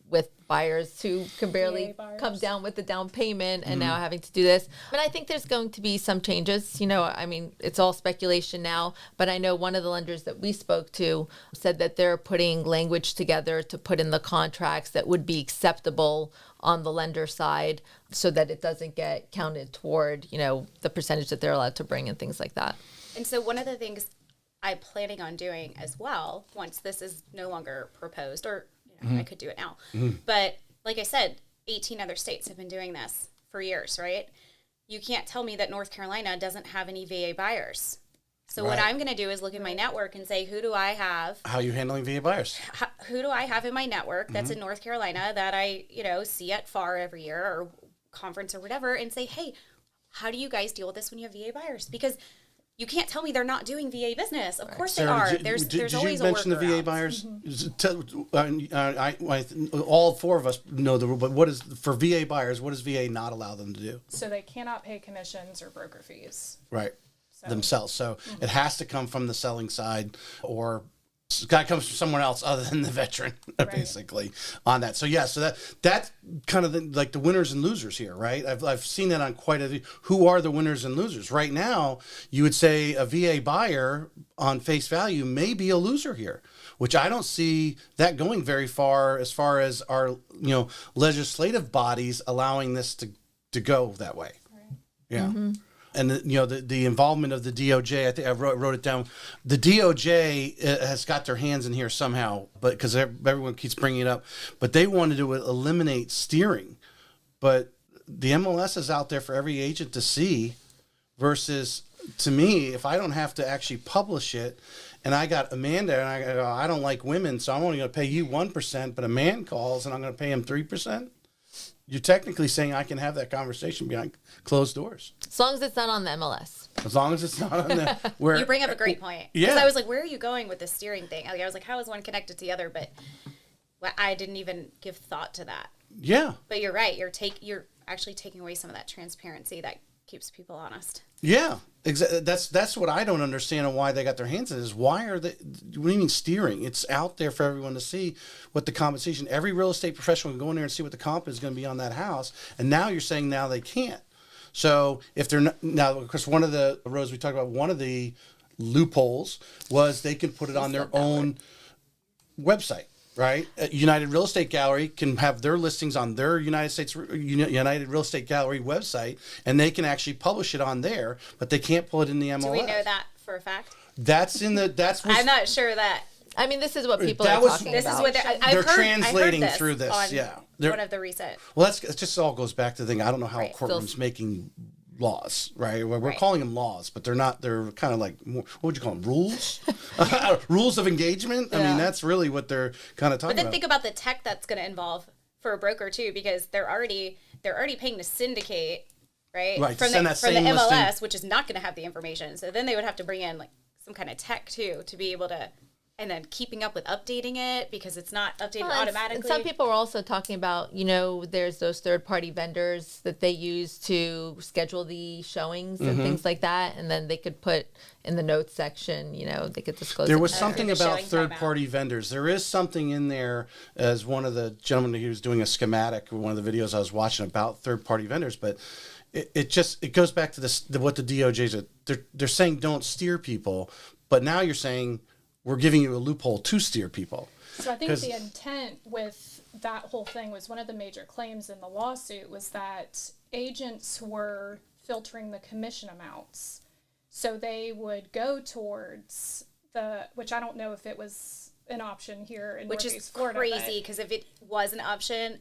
Speaker 1: with buyers who can barely come down with the down payment and now having to do this. But I think there's going to be some changes. It's all speculation now, but I know one of the lenders that we spoke to said that they're putting language together to put in the contracts that would be acceptable on the lender side so that it doesn't get counted toward, the percentage that they're allowed to bring and things like that.
Speaker 4: And so one of the things I'm planning on doing as well, once this is no longer proposed, or I could do it now. But like I said, 18 other states have been doing this for years, right? You can't tell me that North Carolina doesn't have any VA buyers. So what I'm going to do is look at my network and say, who do I have?
Speaker 3: How are you handling VA buyers?
Speaker 4: Who do I have in my network that's in North Carolina that I, see at FAR every year or conference or whatever, and say, hey, how do you guys deal with this when you have VA buyers? Because you can't tell me they're not doing VA business. Of course Sarah, they are. There's always a workaround. Did you mention the VA buyers? All four of us know the rule, but for VA buyers, what does VA not allow them to do?
Speaker 2: So they cannot pay commissions or broker fees.
Speaker 3: Right. Themselves. So it has to come from the selling side, or that comes from someone else other than the veteran, basically, on that. So that's kind of the winners and losers here, right? I've seen that on quite a few. Who are the winners and losers? Right now, you would say a VA buyer on face value may be a loser here, which I don't see that going very far as our legislative bodies allowing this to go that way. Right. Yeah. Mm-hmm. And the involvement of the DOJ, I think I wrote it down. The DOJ has got their hands in here somehow, but because everyone keeps bringing it up. But they wanted to eliminate steering, but the MLS is out there for every agent to see. Versus, to me, if I don't have to actually publish it, and I got Amanda, and I go, I don't like women, so I'm only going to pay you 1%. But a man calls, and I'm going to pay him 3%. You're technically saying I can have that conversation behind closed doors.
Speaker 1: As long as it's not on the MLS.
Speaker 3: As long as it's not on the...
Speaker 4: You bring up a great point. Yeah. Because I was like, where are you going with the steering thing? I was like, how is one connected to the other? But I didn't even give thought to that.
Speaker 3: Yeah.
Speaker 4: But you're right. You're actually taking away some of that transparency that keeps people honest.
Speaker 3: Yeah. Exactly. That's what I don't understand and why they got their hands in it is why are they, what do you mean steering? It's out there for everyone to see what the compensation, every real estate professional can go in there and see what the comp is going to be on that house. And now you're saying now they can't. So if they're not, now, of course, one of the rows we talked about, one of the loopholes was they can put it on their own website. Right, United Real Estate Gallery can have their listings on their United Real Estate Gallery website, and they can actually publish it on there, but they can't pull it in the MLS.
Speaker 4: Do we know that for a fact?
Speaker 3: I'm
Speaker 4: not sure that.
Speaker 1: I mean, this is what people are talking about.
Speaker 4: This is what they're
Speaker 3: translating through this.
Speaker 4: On one of the recent.
Speaker 3: Well, it just all goes back to the thing. I don't know how a courtroom's making laws, right? We're calling them laws, but they're not. They're kind of like, what would you call them? Rules? Rules of engagement? I mean, that's really what they're kind of talking about.
Speaker 4: But then think about the tech that's going to involve for a broker too, because they're already paying to syndicate, right?
Speaker 3: Right,
Speaker 4: From
Speaker 3: to send
Speaker 4: the
Speaker 3: that same
Speaker 4: MLS,
Speaker 3: listing.
Speaker 4: which is not going to have the information. So then they would have to bring in like some kind of tech too to be able to, and then keeping up with updating it because it's not updated automatically.
Speaker 1: And some people were also talking about, you know, there's those third-party vendors that they use to schedule the showings and things like that, and then they could put in the notes section, you know, they could disclose.
Speaker 3: There was
Speaker 1: there.
Speaker 3: something
Speaker 4: The
Speaker 3: about
Speaker 4: showing
Speaker 3: third-party vendors. There is something in there, as one of the gentlemen who was doing a schematic, one of the videos I was watching about third-party vendors, but it goes back to this, what the DOJ's are. They're saying don't steer people, but now you're saying we're giving you a loophole to steer people.
Speaker 2: So I think the intent with that whole thing was one of the major claims in the lawsuit was that agents were filtering the commission amounts. So they would go towards which I don't know if it was an option here in Northeast Florida.
Speaker 4: Which is crazy because if it was an option,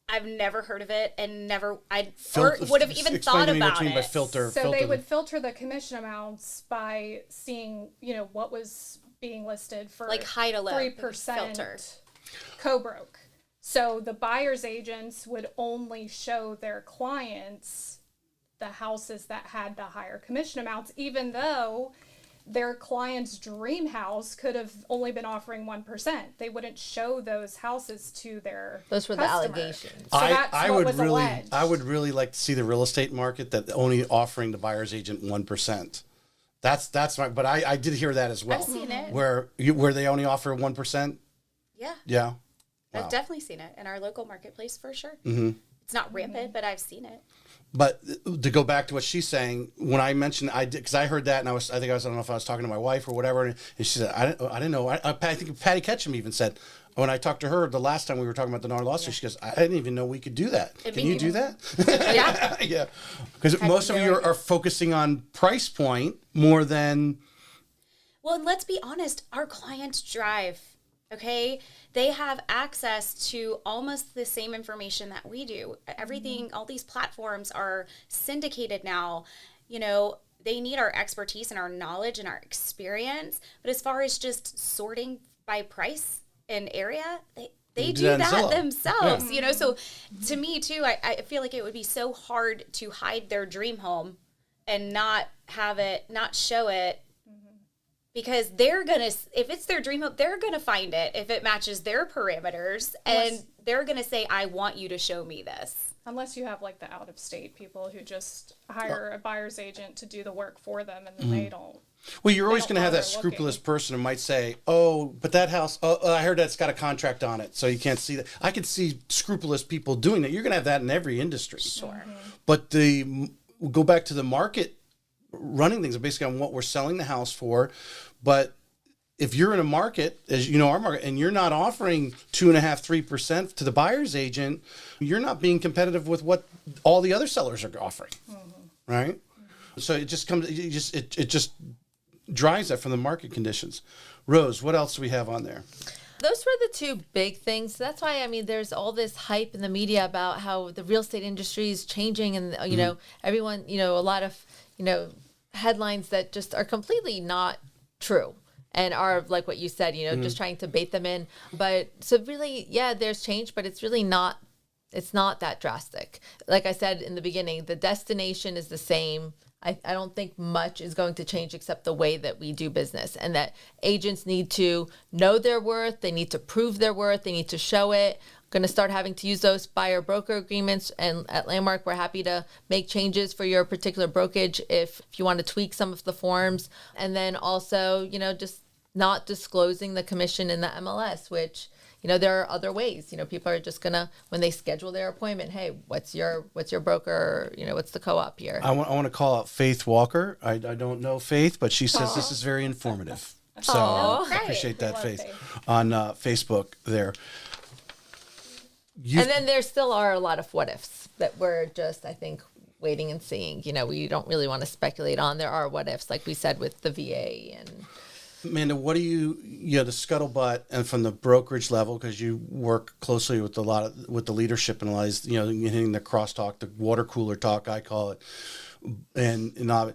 Speaker 4: I've never heard of it and I would have even thought about it.
Speaker 2: So they would filter the commission amounts by seeing, you know, what was being listed for
Speaker 4: like high to low
Speaker 2: 3%
Speaker 4: filter
Speaker 2: co-broke. So the buyer's agents would only show their clients the houses that had the higher commission amounts, even though their client's dream house could have only been offering 1%. They wouldn't show those houses to their
Speaker 1: Those were
Speaker 2: customers.
Speaker 1: the allegations.
Speaker 2: So that's what was alleged.
Speaker 3: I would really like to see the real estate market that only offering the buyer's agent 1%. That's my, but I did hear that as well.
Speaker 4: I've seen it.
Speaker 3: Where they only offer 1%.
Speaker 4: Yeah.
Speaker 3: Yeah.
Speaker 4: I've definitely seen it in our local marketplace for sure. Mm-hmm. It's not rampant, but I've seen it.
Speaker 3: But to go back to what she's saying, when I mentioned, I did, because I heard that, and I don't know if I was talking to my wife or whatever, and she said, I didn't know. I think Patty Ketchum even said, when I talked to her the last time we were talking about the NAR lawsuit, she goes, I didn't even know we could do that. Can you do that?
Speaker 4: Yeah.
Speaker 3: Yeah. Because most of you are focusing on price point more than.
Speaker 4: Well, and let's be honest, our clients drive. Okay, they have access to almost the same information that we do. Everything, all these platforms are syndicated now. You know, they need our expertise and our knowledge and our experience. But as far as just sorting by price and area, they do that themselves. Yeah. You know, so to me too, I feel like it would be so hard to hide their dream home and not have it, not show it. Because they're going to, if it's their dream home, they're going to find it if it matches their parameters. And they're going to say, I want you to show me this.
Speaker 2: Unless you have like the out-of-state people who just hire a buyer's agent to do the work for them and then they don't.
Speaker 3: Well, you're always going to have that scrupulous person who might say, oh, but that house, I heard that's got a contract on it, so you can't see that. I could see scrupulous people doing that. You're going to have that in every industry.
Speaker 4: Sure.
Speaker 3: But go back to the market running things basically on what we're selling the house for. But if you're in a market, as you know, our market, and you're not offering 2.5-3% to the buyer's agent, you're not being competitive with what all the other sellers are offering, right? So it just comes, it just drives that from the market conditions. Rose, what else do we have on there?
Speaker 1: Those were the two big things. That's why, I mean, there's all this hype in the media about how the real estate industry is changing and, you know, everyone, you know, a lot of, you know, headlines that just are completely not true and are like what you said, you know, just trying to bait them in. But so really, yeah, there's change, but it's really not, it's not that drastic. Like I said in the beginning, the destination is the same. I don't think much is going to change except the way that we do business, and that agents need to know their worth. They need to prove their worth. They need to show it. Going to start having to use those buyer broker agreements, and at Landmark we're happy to make changes for your particular brokerage if you want to tweak some of the forms. And then also, you know, just not disclosing the commission in the MLS, which, you know, there are other ways. You know, people are just gonna, when they schedule their appointment, hey, what's your broker, you know, what's the co-op here?
Speaker 3: I want to call out Faith Walker. I don't know Faith, but she says this is very informative. So I appreciate that, Faith, on Facebook there.
Speaker 1: And then there still are a lot of what ifs that we're just, I think, waiting and seeing. You know, we don't really want to speculate on. There are what ifs, like we said, with the VA. And
Speaker 3: Amanda, what do you know, the scuttlebutt, and from the brokerage level, because you work closely with with the leadership and a lot of, you know, hitting the crosstalk, the water cooler talk, I call it. and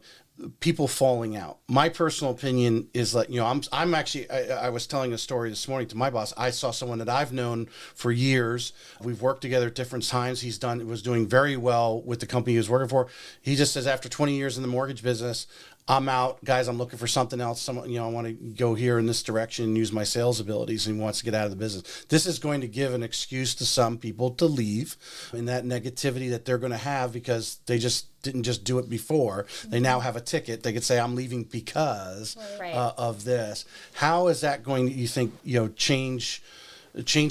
Speaker 3: people falling out. My personal opinion is that, I'm actually, I was telling a story this morning to my boss. I saw someone that I've known for years. We've worked together at different times. Was doing very well with the company he was working for. He just says, after 20 years in the mortgage business, I'm out, guys. I'm looking for something else. I want to go here in this direction and use my sales abilities, and he wants to get out of the business. This is going to give an excuse to some people to leave, and that negativity that they're going to have because they didn't just do it before. They now have a ticket. They could say, I'm leaving because of this. How is that going to, you think, change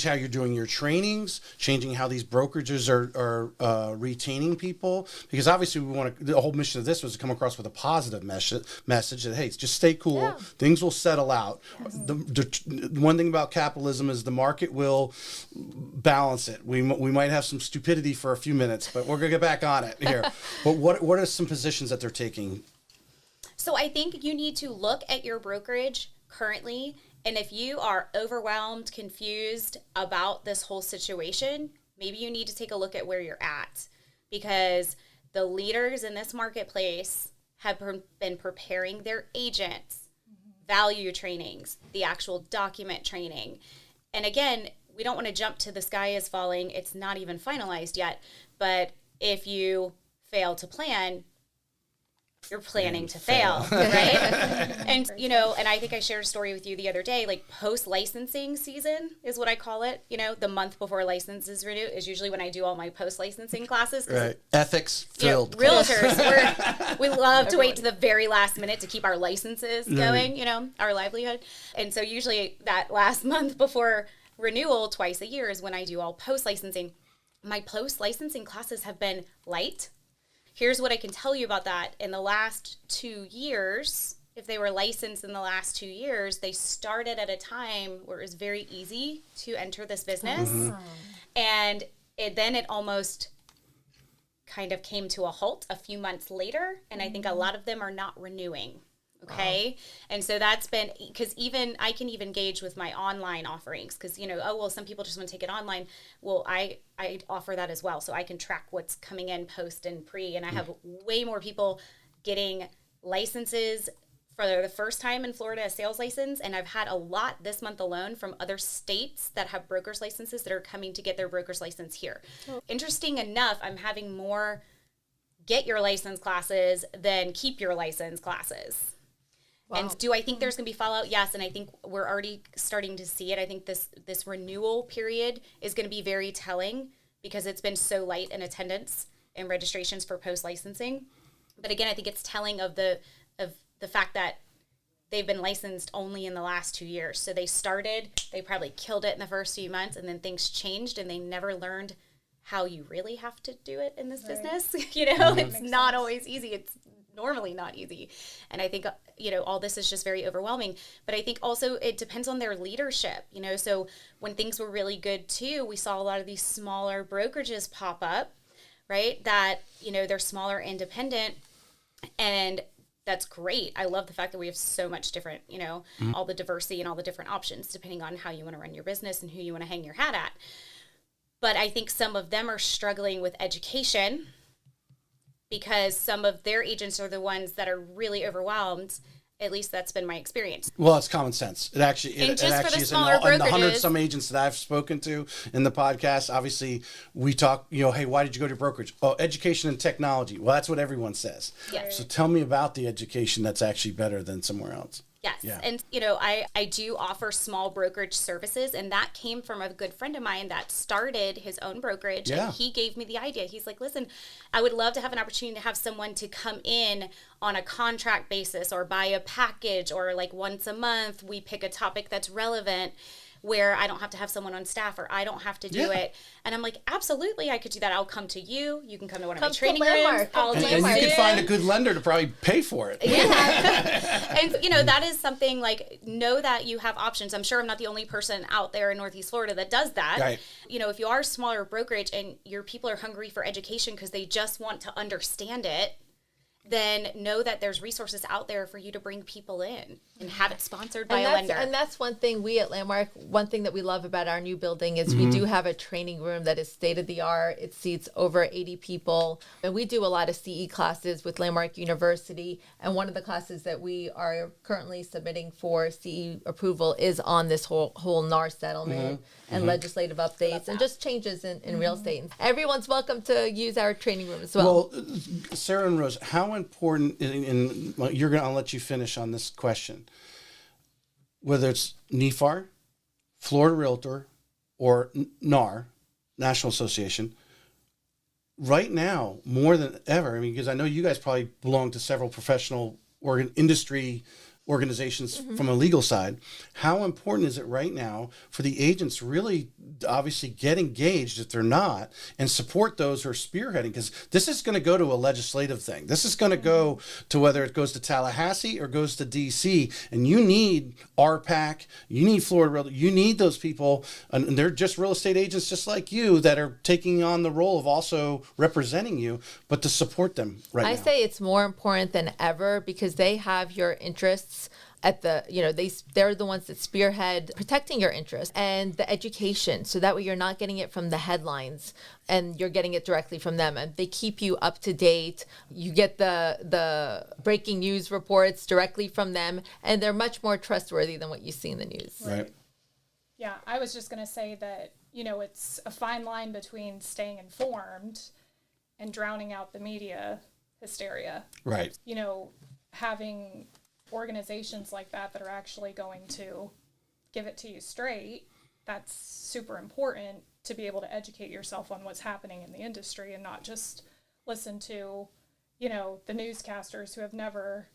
Speaker 3: how you're doing your trainings, changing how these brokerages are retaining people? Because obviously the whole mission of this was to come across with a positive message that, hey, just stay cool. Things will settle out. The one thing about capitalism is the market will balance it. We might have some stupidity for a few minutes, but we're going to get back on it here. But what are some positions that they're taking?
Speaker 4: So I think you need to look at your brokerage currently. And if you are overwhelmed, confused about this whole situation, maybe you need to take a look at where you're at, because the leaders in this marketplace have been preparing their agents, value trainings, the actual document training. And again, we don't want to jump to the sky is falling. It's not even finalized yet. But if you fail to plan, you're planning to fail, right? And, and I think I shared a story with you the other day, like post-licensing season is what I call it. The month before license is renewed is usually when I do all my post-licensing classes.
Speaker 3: Right. Ethics filled.
Speaker 4: Realtors, we love to wait to the very last minute to keep our licenses going, our livelihood. And so usually that last month before renewal, twice a year, is when I do all post-licensing. My post-licensing classes have been light. Here's what I can tell you about that. In the last 2 years, if they were licensed in the last 2 years, they started at a time where it was very easy to enter this business. Mm-hmm. And then it almost kind of came to a halt a few months later. And I think a lot of them are not renewing. Okay. Wow. And so that's been, because even I can even gauge with my online offerings, because, some people just want to take it online. Well, I offer that as well. So I can track what's coming in post and pre, and I have way more people getting licenses for the first time in Florida, a sales license. And I've had a lot this month alone from other states that have broker's licenses that are coming to get their broker's license here. Oh. Interesting enough, I'm having more get your license classes than keep your license classes. Wow. And do I think there's going to be fallout? Yes, and I think we're already starting to see it. I think this renewal period is going to be very telling because it's been so light in attendance and registrations for post-licensing. But again, I think it's telling of the fact that they've been licensed only in the last 2 years. So they probably killed it in the first few months, and then things changed, and they never learned how you really have to do it in this business. It's not always easy. It's normally not easy. And I think, all this is just very overwhelming. But I think also it depends on their leadership, So when things were really good too, we saw a lot of these smaller brokerages pop up, right? That, they're smaller, independent, and that's great. I love the fact that we have so much different, all the diversity and all the different options depending on how you want to run your business and who you want to hang your hat at. But I think some of them are struggling with education because some of their agents are the ones that are really overwhelmed. At least that's been my experience.
Speaker 3: Well, it's common sense. It actually is in the 100 some agents that I've spoken to in the podcast. Obviously, we talk, hey, why did you go to brokerage? Oh, education and technology. Well, that's what everyone says. Yes. So tell me about the education that's actually better than somewhere else.
Speaker 4: Yes. Yeah. And, I do offer small brokerage services, and that came from a good friend of mine that started his own brokerage. Yeah. And he gave me the idea. He's like, listen, I would love to have an opportunity to have someone to come in on a contract basis or buy a package, or like once a month we pick a topic that's relevant where I don't have to have someone on staff, or I don't have to do it. And I'm like, absolutely, I could do that. I'll come to you. You can come to one of my training rooms.
Speaker 3: And you can find a good lender to probably pay for it.
Speaker 4: Yeah. And, that is something like, know that you have options. I'm sure I'm not the only person out there in Northeast Florida that does that.
Speaker 3: Right.
Speaker 4: If you are a smaller brokerage and your people are hungry for education because they just want to understand it, then know that there's resources out there for you to bring people in and have it sponsored by a lender.
Speaker 1: And that's one thing we at Landmark, one thing that we love about our new building is we do have a training room that is state of the art. It seats over 80 people. And we do a lot of CE classes with Landmark University. And one of the classes that we are currently submitting for CE approval is on this whole NAR settlement and legislative updates and just changes in real estate. And everyone's welcome to use our training room as well.
Speaker 3: Well, Sarah and Rose, how important, and I'll let you finish on this question, whether it's NEFAR, Florida Realtor, or NAR, National Association, right now, more than ever, I mean, because I know you guys probably belong to several professional industry organizations from a legal side. How important is it right now for the agents to really obviously get engaged if they're not and support those who are spearheading? Because this is going to go to a legislative thing. This is going to go to whether it goes to Tallahassee or goes to DC. And you need RPAC, you need Florida Realtor, you need those people, and they're just real estate agents just like you that are taking on the role of also representing you, but to support them right now.
Speaker 1: I say it's more important than ever because they have your interests at the, they're the ones that spearhead protecting your interests and the education. So that way you're not getting it from the headlines and you're getting it directly from them. And they keep you up to date. You get the breaking news reports directly from them. And they're much more trustworthy than what you see in the news.
Speaker 3: Right.
Speaker 2: Yeah, I was just going to say that, it's a fine line between staying informed and drowning out the media hysteria.
Speaker 3: Right.
Speaker 2: Having organizations like that are actually going to give it to you straight, that's super important to be able to educate yourself on what's happening in the industry and not just listen to, the newscasters who have never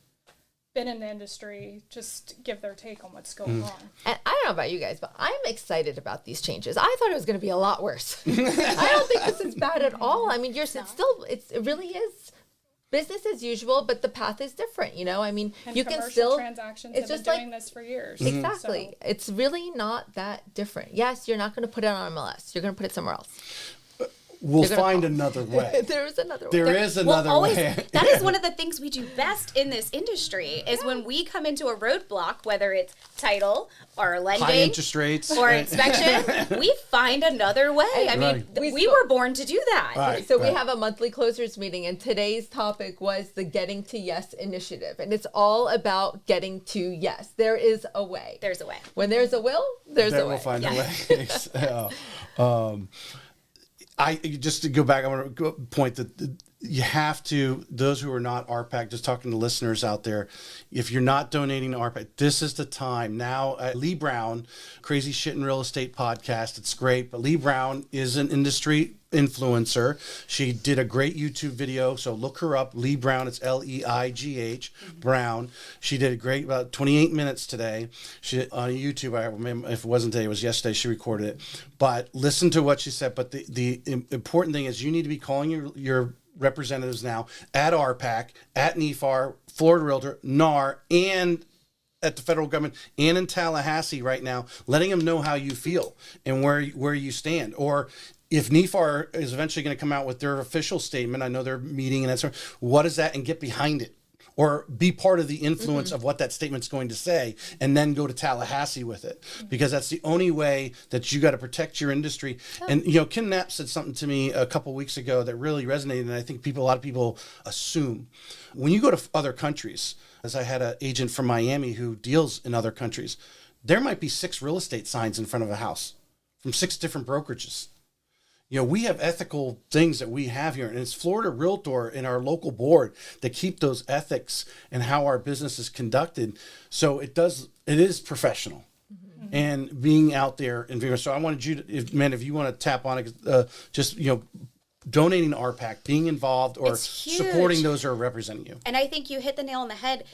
Speaker 2: been in the industry just give their take on what's going on.
Speaker 1: And I don't know about you guys, but I'm excited about these changes. I thought it was going to be a lot worse. I don't think this is bad at all. I mean, it really is business as usual, but the path is different, I mean,
Speaker 2: And
Speaker 1: you can
Speaker 2: commercial
Speaker 1: still
Speaker 2: transactions
Speaker 1: it's
Speaker 2: have
Speaker 1: just
Speaker 2: been doing this for years.
Speaker 1: Exactly.
Speaker 2: So,
Speaker 1: It's really not that different. Yes, you're not going to put it on MLS. You're going to put it somewhere else.
Speaker 3: We'll find another way.
Speaker 1: There is another way.
Speaker 3: There is another way.
Speaker 4: That is one of the things we do best in this industry is when we come into a roadblock, whether it's title or lending,
Speaker 3: High interest rates,
Speaker 4: or inspection, we find another way. I mean, we were born to do that.
Speaker 3: Right,
Speaker 1: So we have a monthly closers meeting, and today's topic was the Getting to Yes initiative. And it's all about getting to yes. There is a way.
Speaker 4: There's a way.
Speaker 1: When there's a will, there's a way.
Speaker 3: We'll find a way. Just to go back, I want to point that you have to, those who are not RPAC, just talking to listeners out there, if you're not donating to RPAC, this is the time. Now, Lee Brown, Crazy Shit in Real Estate podcast, it's great, but Lee Brown is an industry influencer. She did a great YouTube video, so look her up. Lee Brown, it's Leigh Brown. She did a great, about 28 minutes today. She on YouTube. I remember, if it wasn't today, it was yesterday. She recorded it. But listen to what she said. But the important thing is you need to be calling your representatives now at RPAC, at NEFAR, Florida Realtor, NAR, and at the federal government and in Tallahassee right now, letting them know how you feel and where you stand. Or if NEFAR is eventually going to come out with their official statement, I know they're meeting and that's what is that, and get behind it. Or be part of the influence of what that statement's going to say, and then go to Tallahassee with it, because that's the only way that you got to protect your industry. And Kim Knapp said something to me a couple weeks ago that really resonated, and I think a lot of people assume when you go to other countries. As I had an agent from Miami who deals in other countries, there might be 6 real estate signs in front of a house from 6 different brokerages. We have ethical things that we have here, and it's Florida Realtor and our local board that keep those ethics and how our business is conducted. So it is professional. And being out there and so I wanted you to, if you want to tap on it, just donating to RPAC, being involved, or supporting those who are representing you.
Speaker 4: And I think you hit the nail on the head.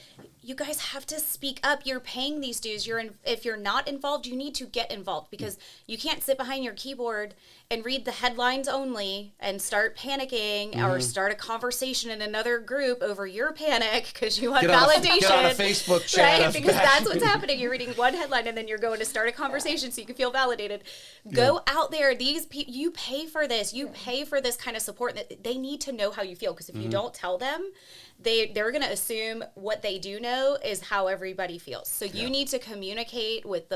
Speaker 4: you guys have to speak up. You're paying these dues. If you're not involved, you need to get involved, because you can't sit behind your keyboard and read the headlines only and start panicking or start a conversation in another group over your panic because you want validation.
Speaker 3: Get on a Facebook chat.
Speaker 4: Right? Because that's what's happening. You're reading one headline and then you're going to start a conversation so you can feel validated. Go out there. These people, you pay for this. You pay for this kind of support. They need to know how you feel, because if you don't tell them, they're going to assume what they do know is how everybody feels. So you need to communicate with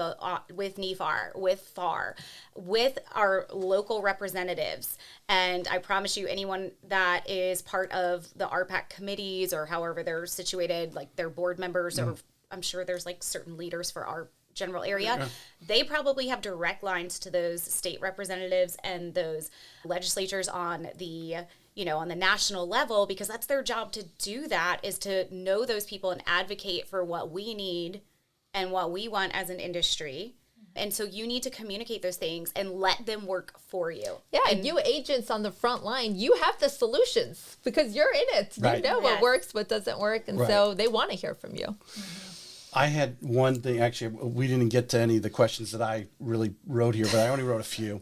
Speaker 4: with NEFAR, with FAR, with our local representatives. And I promise you, anyone that is part of the RPAC committees, or however they're situated, like their board members, or I'm sure there's like certain leaders for our general area, they probably have direct lines to those state representatives and those legislatures on the on the national level, because that's their job to do that, is to know those people and advocate for what we need and what we want as an industry. And so you need to communicate those things and let them work for you.
Speaker 1: Yeah, and you agents on the front line, you have the solutions because you're in it.
Speaker 3: Right.
Speaker 1: You know what works, what doesn't work, and so they want to hear from you.
Speaker 3: I had one thing, actually, we didn't get to any of the questions that I really wrote here, but I only wrote a few.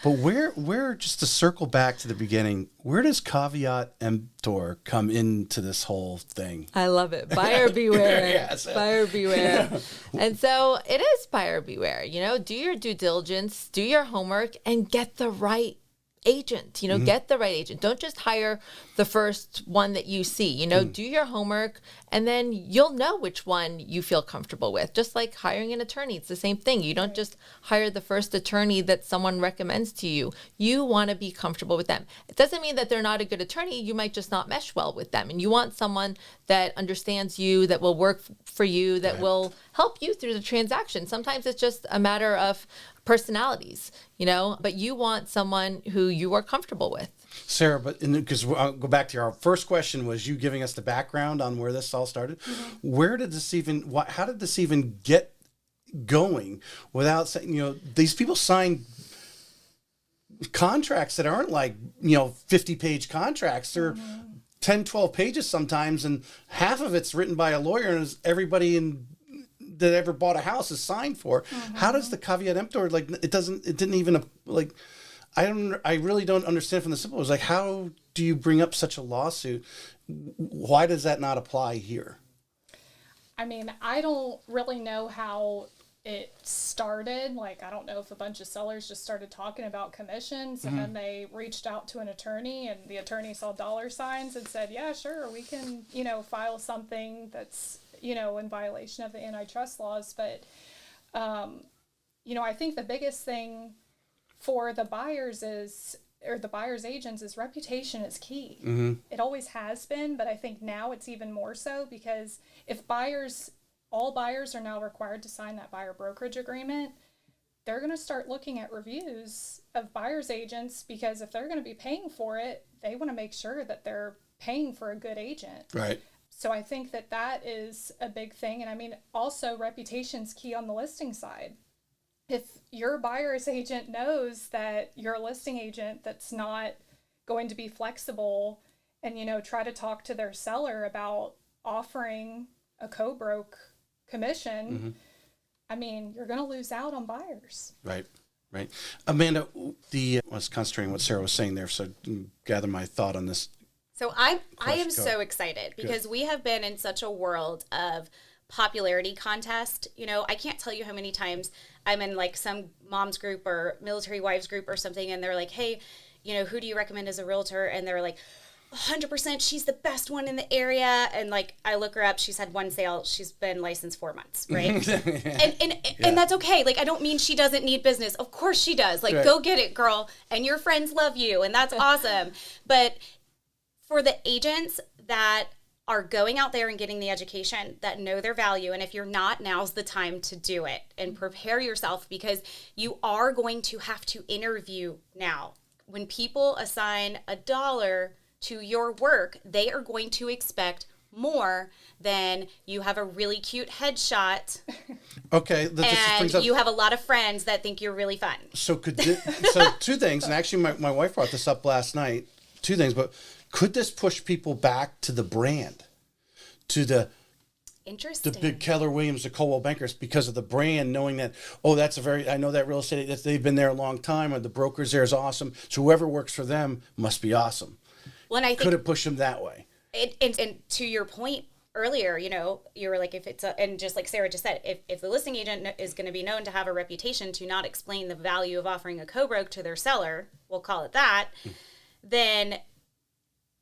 Speaker 3: But where, just to circle back to the beginning, where does caveat emptor come into this whole thing?
Speaker 1: I love it. Buyer beware. Buyer beware. And so it is buyer beware. Do your due diligence, do your homework, and get the right agent. Get the right agent. Don't just hire the first one that you see. Do your homework, and then you'll know which one you feel comfortable with. Just like hiring an attorney, it's the same thing. You don't just hire the first attorney that someone recommends to you. You want to be comfortable with them. It doesn't mean that they're not a good attorney. You might just not mesh well with them, and you want someone that understands you, that will work for you, that will help you through the transaction. Sometimes it's just a matter of personalities, but you want someone who you are comfortable with.
Speaker 3: Sarah, but because I'll go back to our first question, was you giving us the background on where this all started. Where did this how did this even get going without saying, these people sign contracts that aren't like, 50-page contracts. They're 10, 12 pages sometimes, and half of it's written by a lawyer, and everybody that ever bought a house is signed for. How does the caveat emptor, I really don't understand from the simple. It was like, how do you bring up such a lawsuit? Why does that not apply here?
Speaker 2: I mean, I don't really know how it started. I don't know if a bunch of sellers just started talking about commissions and then they reached out to an attorney, and the attorney saw dollar signs and said, yeah, sure, we can, file something that's, in violation of the antitrust laws. But, I think the biggest thing for the buyers the buyer's agents is reputation is key. It always has been, but I think now it's even more so, because if all buyers are now required to sign that buyer brokerage agreement, they're going to start looking at reviews of buyer's agents, because if they're going to be paying for it, they want to make sure that they're paying for a good agent.
Speaker 3: Right.
Speaker 2: So I think that is a big thing. And I mean, also reputation's key on the listing side. If your buyer's agent knows that you're a listing agent that's not going to be flexible and, try to talk to their seller about offering a co-broke commission, I mean, you're going to lose out on buyers.
Speaker 3: Right. Amanda, I was concentrating on what Sarah was saying there, so gather my thought on this.
Speaker 4: So I am so excited because we have been in such a world of popularity contest. I can't tell you how many times I'm in like some mom's group or military wives group or something, and they're like, hey, who do you recommend as a realtor? And they're like, 100%, she's the best one in the area. And like, I look her up, she's had one sale, she's been licensed 4 months, right? And that's okay. Like, I don't mean she doesn't need business. Of course she does. Like, go get it, girl. And your friends love you, and that's awesome. But for the agents that are going out there and getting the education, that know their value, and if you're not, now's the time to do it and prepare yourself, because you are going to have to interview now. When people assign $1 to your work, they are going to expect more than you have a really cute headshot.
Speaker 3: Okay.
Speaker 4: And you have a lot of friends that think you're really fun.
Speaker 3: So two things, and actually my wife brought this up last night, two things, but could this push people back to the brand, to the
Speaker 4: Interesting.
Speaker 3: the big Keller Williams, the Coldwell Bankers, because of the brand, knowing that, I know that real estate, they've been there a long time, or the brokers there is awesome. So whoever works for them must be awesome.
Speaker 4: Well, and I think
Speaker 3: could have pushed them that way.
Speaker 4: And to your point earlier, you know, you were like, if it's and just like Sarah just said, if the listing agent is going to be known to have a reputation to not explain the value of offering a co-broke to their seller, we'll call it that, then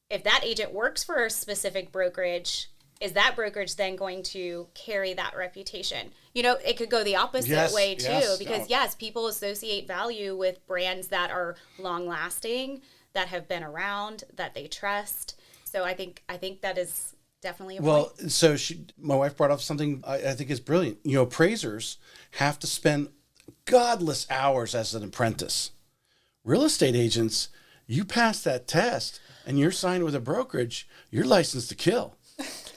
Speaker 4: if that agent works for a specific brokerage, is that brokerage then going to carry that reputation? You know, it could go the opposite way too, because yes, people associate value with brands that are long lasting, that have been around, that they trust. So I think that is definitely a point.
Speaker 3: So my wife brought up something I think is brilliant. You know, appraisers have to spend godless hours as an apprentice. Real estate agents, you pass that test and you're signed with a brokerage, you're licensed to kill.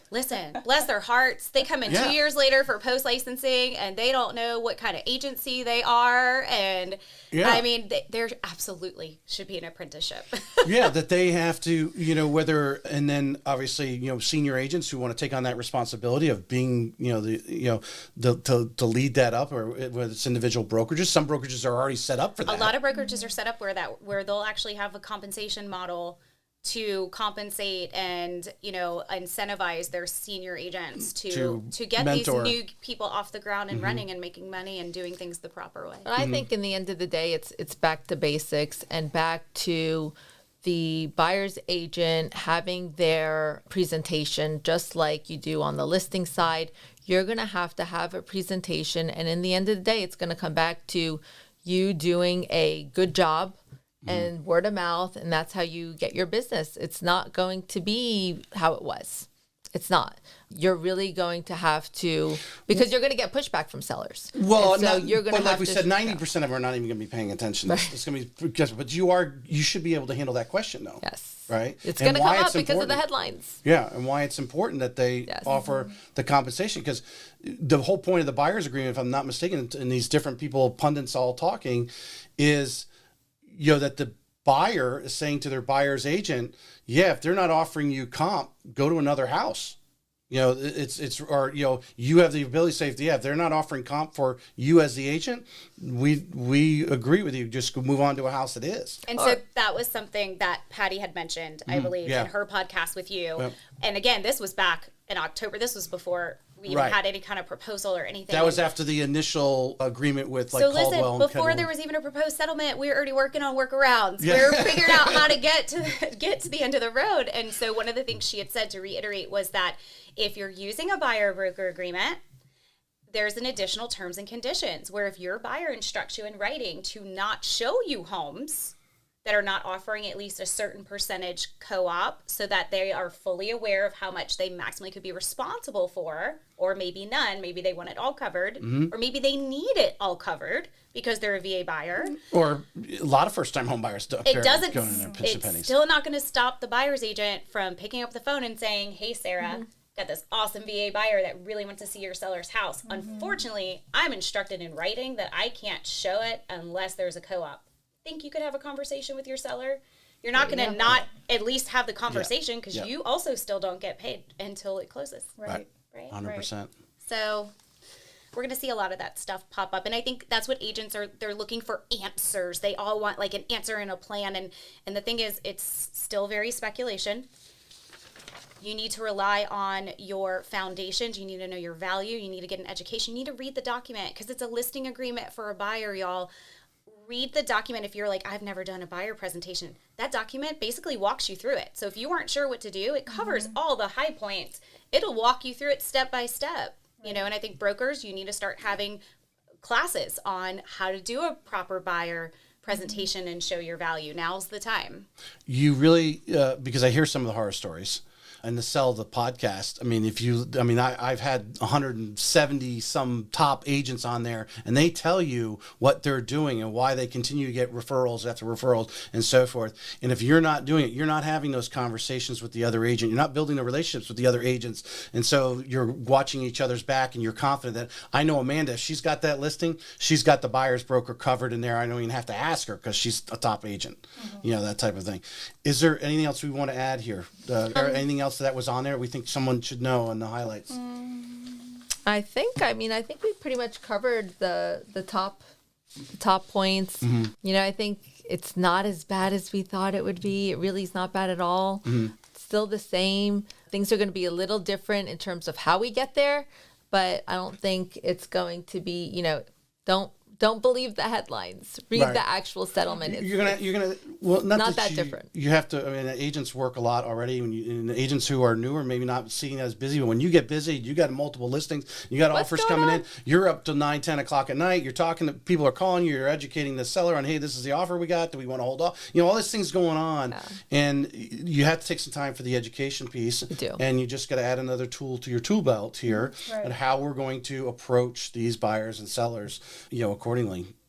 Speaker 4: Listen, bless their hearts. They come in 2 years later for post-licensing, and they don't know what kind of agency they are. And I mean, there absolutely should be an apprenticeship.
Speaker 3: That they have to, you know, and then obviously, you know, senior agents who want to take on that responsibility of being, to lead that up, or whether it's individual brokerages. Some brokerages are already set up for that.
Speaker 4: A lot of brokerages are set up where they'll actually have a compensation model to compensate and, you know, incentivize their senior agents to get
Speaker 3: mentor
Speaker 4: these new people off the ground and running and making money and doing things the proper way.
Speaker 1: But I think in the end of the day, it's back to basics and back to the buyer's agent having their presentation just like you do on the listing side. You're going to have a presentation, and in the end of the day, it's going to come back to you doing a good job and word of mouth, and that's how you get your business. It's not going to be how it was. It's not. You're really going to have to, because you're going to get pushback from sellers.
Speaker 3: Well,
Speaker 1: so you're going to have
Speaker 3: like we said, 90% of them are not even going to be paying attention. Right. It's going to be, but you should be able to handle that question though.
Speaker 1: Yes.
Speaker 3: Right.
Speaker 1: It's going to come up because of the headlines.
Speaker 3: Yeah, and why it's important that they offer the compensation, because the whole point of the buyer's agreement, if I'm not mistaken, and these different people, pundits all talking, is, you know, that the buyer is saying to their buyer's agent, if they're not offering you comp, go to another house. You know, or, you know, you have the ability to say, if they're not offering comp for you as the agent, we agree with you. Just move on to a house that is.
Speaker 4: And so that was something that Patty had mentioned, I believe, in her podcast with you. Yep. And again, this was back in October. This was before we even had any kind of proposal or anything.
Speaker 3: That was after the initial agreement with Caldwell.
Speaker 4: So listen, before there was even a proposed settlement, we were already working on workarounds. Yeah. We were figuring out how to get to the end of the road. And so one of the things she had said, to reiterate, was that if you're using a buyer broker agreement, there's an additional terms and conditions where if your buyer instructs you in writing to not show you homes that are not offering at least a certain percentage co-op, so that they are fully aware of how much they maximally could be responsible for, or maybe none, maybe they want it all covered, or maybe they need it all covered because they're a VA buyer.
Speaker 3: Or a lot of first-time home buyers don't care.
Speaker 4: It's still not going to stop the buyer's agent from picking up the phone and saying, hey, Sarah, got this awesome VA buyer that really wants to see your seller's house. Unfortunately, I'm instructed in writing that I can't show it unless there's a co-op. Think you could have a conversation with your seller? You're not going to not at least have the conversation, because you also still don't get paid until it closes.
Speaker 3: Right. 100%.
Speaker 4: Right. So we're going to see a lot of that stuff pop up. And I think that's what agents are. They're looking for answers. They all want like an answer and a plan. And the thing is, it's still very speculation. You need to rely on your foundations. You need to know your value. You need to get an education. You need to read the document, because it's a listing agreement for a buyer, y'all. Read the document. If you're like, I've never done a buyer presentation, that document basically walks you through it. So if you weren't sure what to do, it covers all the high points. It'll walk you through it step by step, you know. And I think brokers, you need to start having classes on how to do a proper buyer presentation and show your value. Now's the time.
Speaker 3: You really, because I hear some of the horror stories. And to sell the podcast, I've had 170 some top agents on there, and they tell you what they're doing and why they continue to get referrals after referrals and so forth. And if you're not doing it, you're not having those conversations with the other agent. You're not building the relationships with the other agents. And so you're watching each other's back, and you're confident that, I know Amanda, if she's got that listing, she's got the buyer's broker covered in there. I don't even have to ask her because she's a top agent, you know, that type of thing. Is there anything else we want to add here? Or anything else that was on there we think someone should know on the highlights?
Speaker 1: I think we pretty much covered the top points. You know, I think it's not as bad as we thought it would be. It really is not bad at all. It's still the same. Things are going to be a little different in terms of how we get there, but I don't think it's going to be, you know, don't believe the headlines. Read
Speaker 3: Right.
Speaker 1: the actual settlement.
Speaker 3: You're gonna well, not
Speaker 1: that
Speaker 3: you,
Speaker 1: different.
Speaker 3: You have to. I mean, agents work a lot already. And agents who are newer, maybe not seeing as busy, but when you get busy, you got multiple listings, you got
Speaker 1: What's
Speaker 3: offers
Speaker 1: going
Speaker 3: coming
Speaker 1: on?
Speaker 3: in. You're up to 9, 10 o'clock at night. You're talking to people are calling you. You're educating the seller on, hey, this is the offer we got. Do we want to hold off? You know, all these things going on, and you have to take some time for the education piece.
Speaker 1: You do.
Speaker 3: And you just got to add another tool to your tool belt here,
Speaker 2: Right.
Speaker 3: and how we're going to approach these buyers and sellers, you know, accordingly.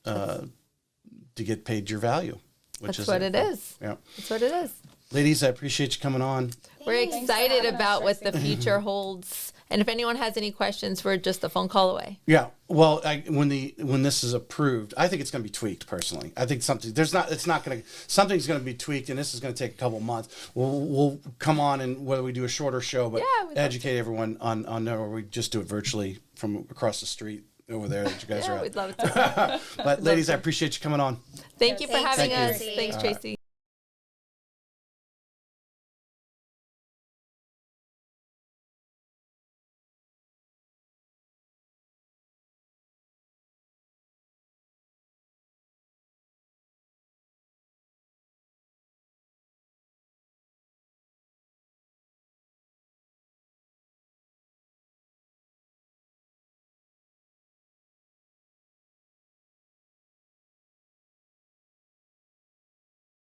Speaker 3: To get paid your value, which
Speaker 1: That's
Speaker 3: is
Speaker 1: what it is.
Speaker 3: Yeah,
Speaker 1: That's what it is.
Speaker 3: ladies, I appreciate you coming on.
Speaker 1: We're
Speaker 2: Thanks for
Speaker 1: excited
Speaker 2: having us,
Speaker 1: about what the
Speaker 2: Tracy.
Speaker 1: future holds. And if anyone has any questions, we're just a phone call away.
Speaker 3: Yeah, well, when this is approved, I think it's going to be tweaked. Personally, I think something's going to be tweaked, and this is going to take a couple months. We'll come on and whether we do a shorter show, but
Speaker 1: Yeah, we'd love
Speaker 3: educate everyone on there, or we just do it virtually from across the street over there that you guys are
Speaker 1: Yeah,
Speaker 3: at.
Speaker 1: we'd love to.
Speaker 3: But ladies, I appreciate you coming on.
Speaker 1: Thank you for
Speaker 2: Thanks,
Speaker 1: having us.
Speaker 4: Tracy.
Speaker 1: Thanks, Tracy.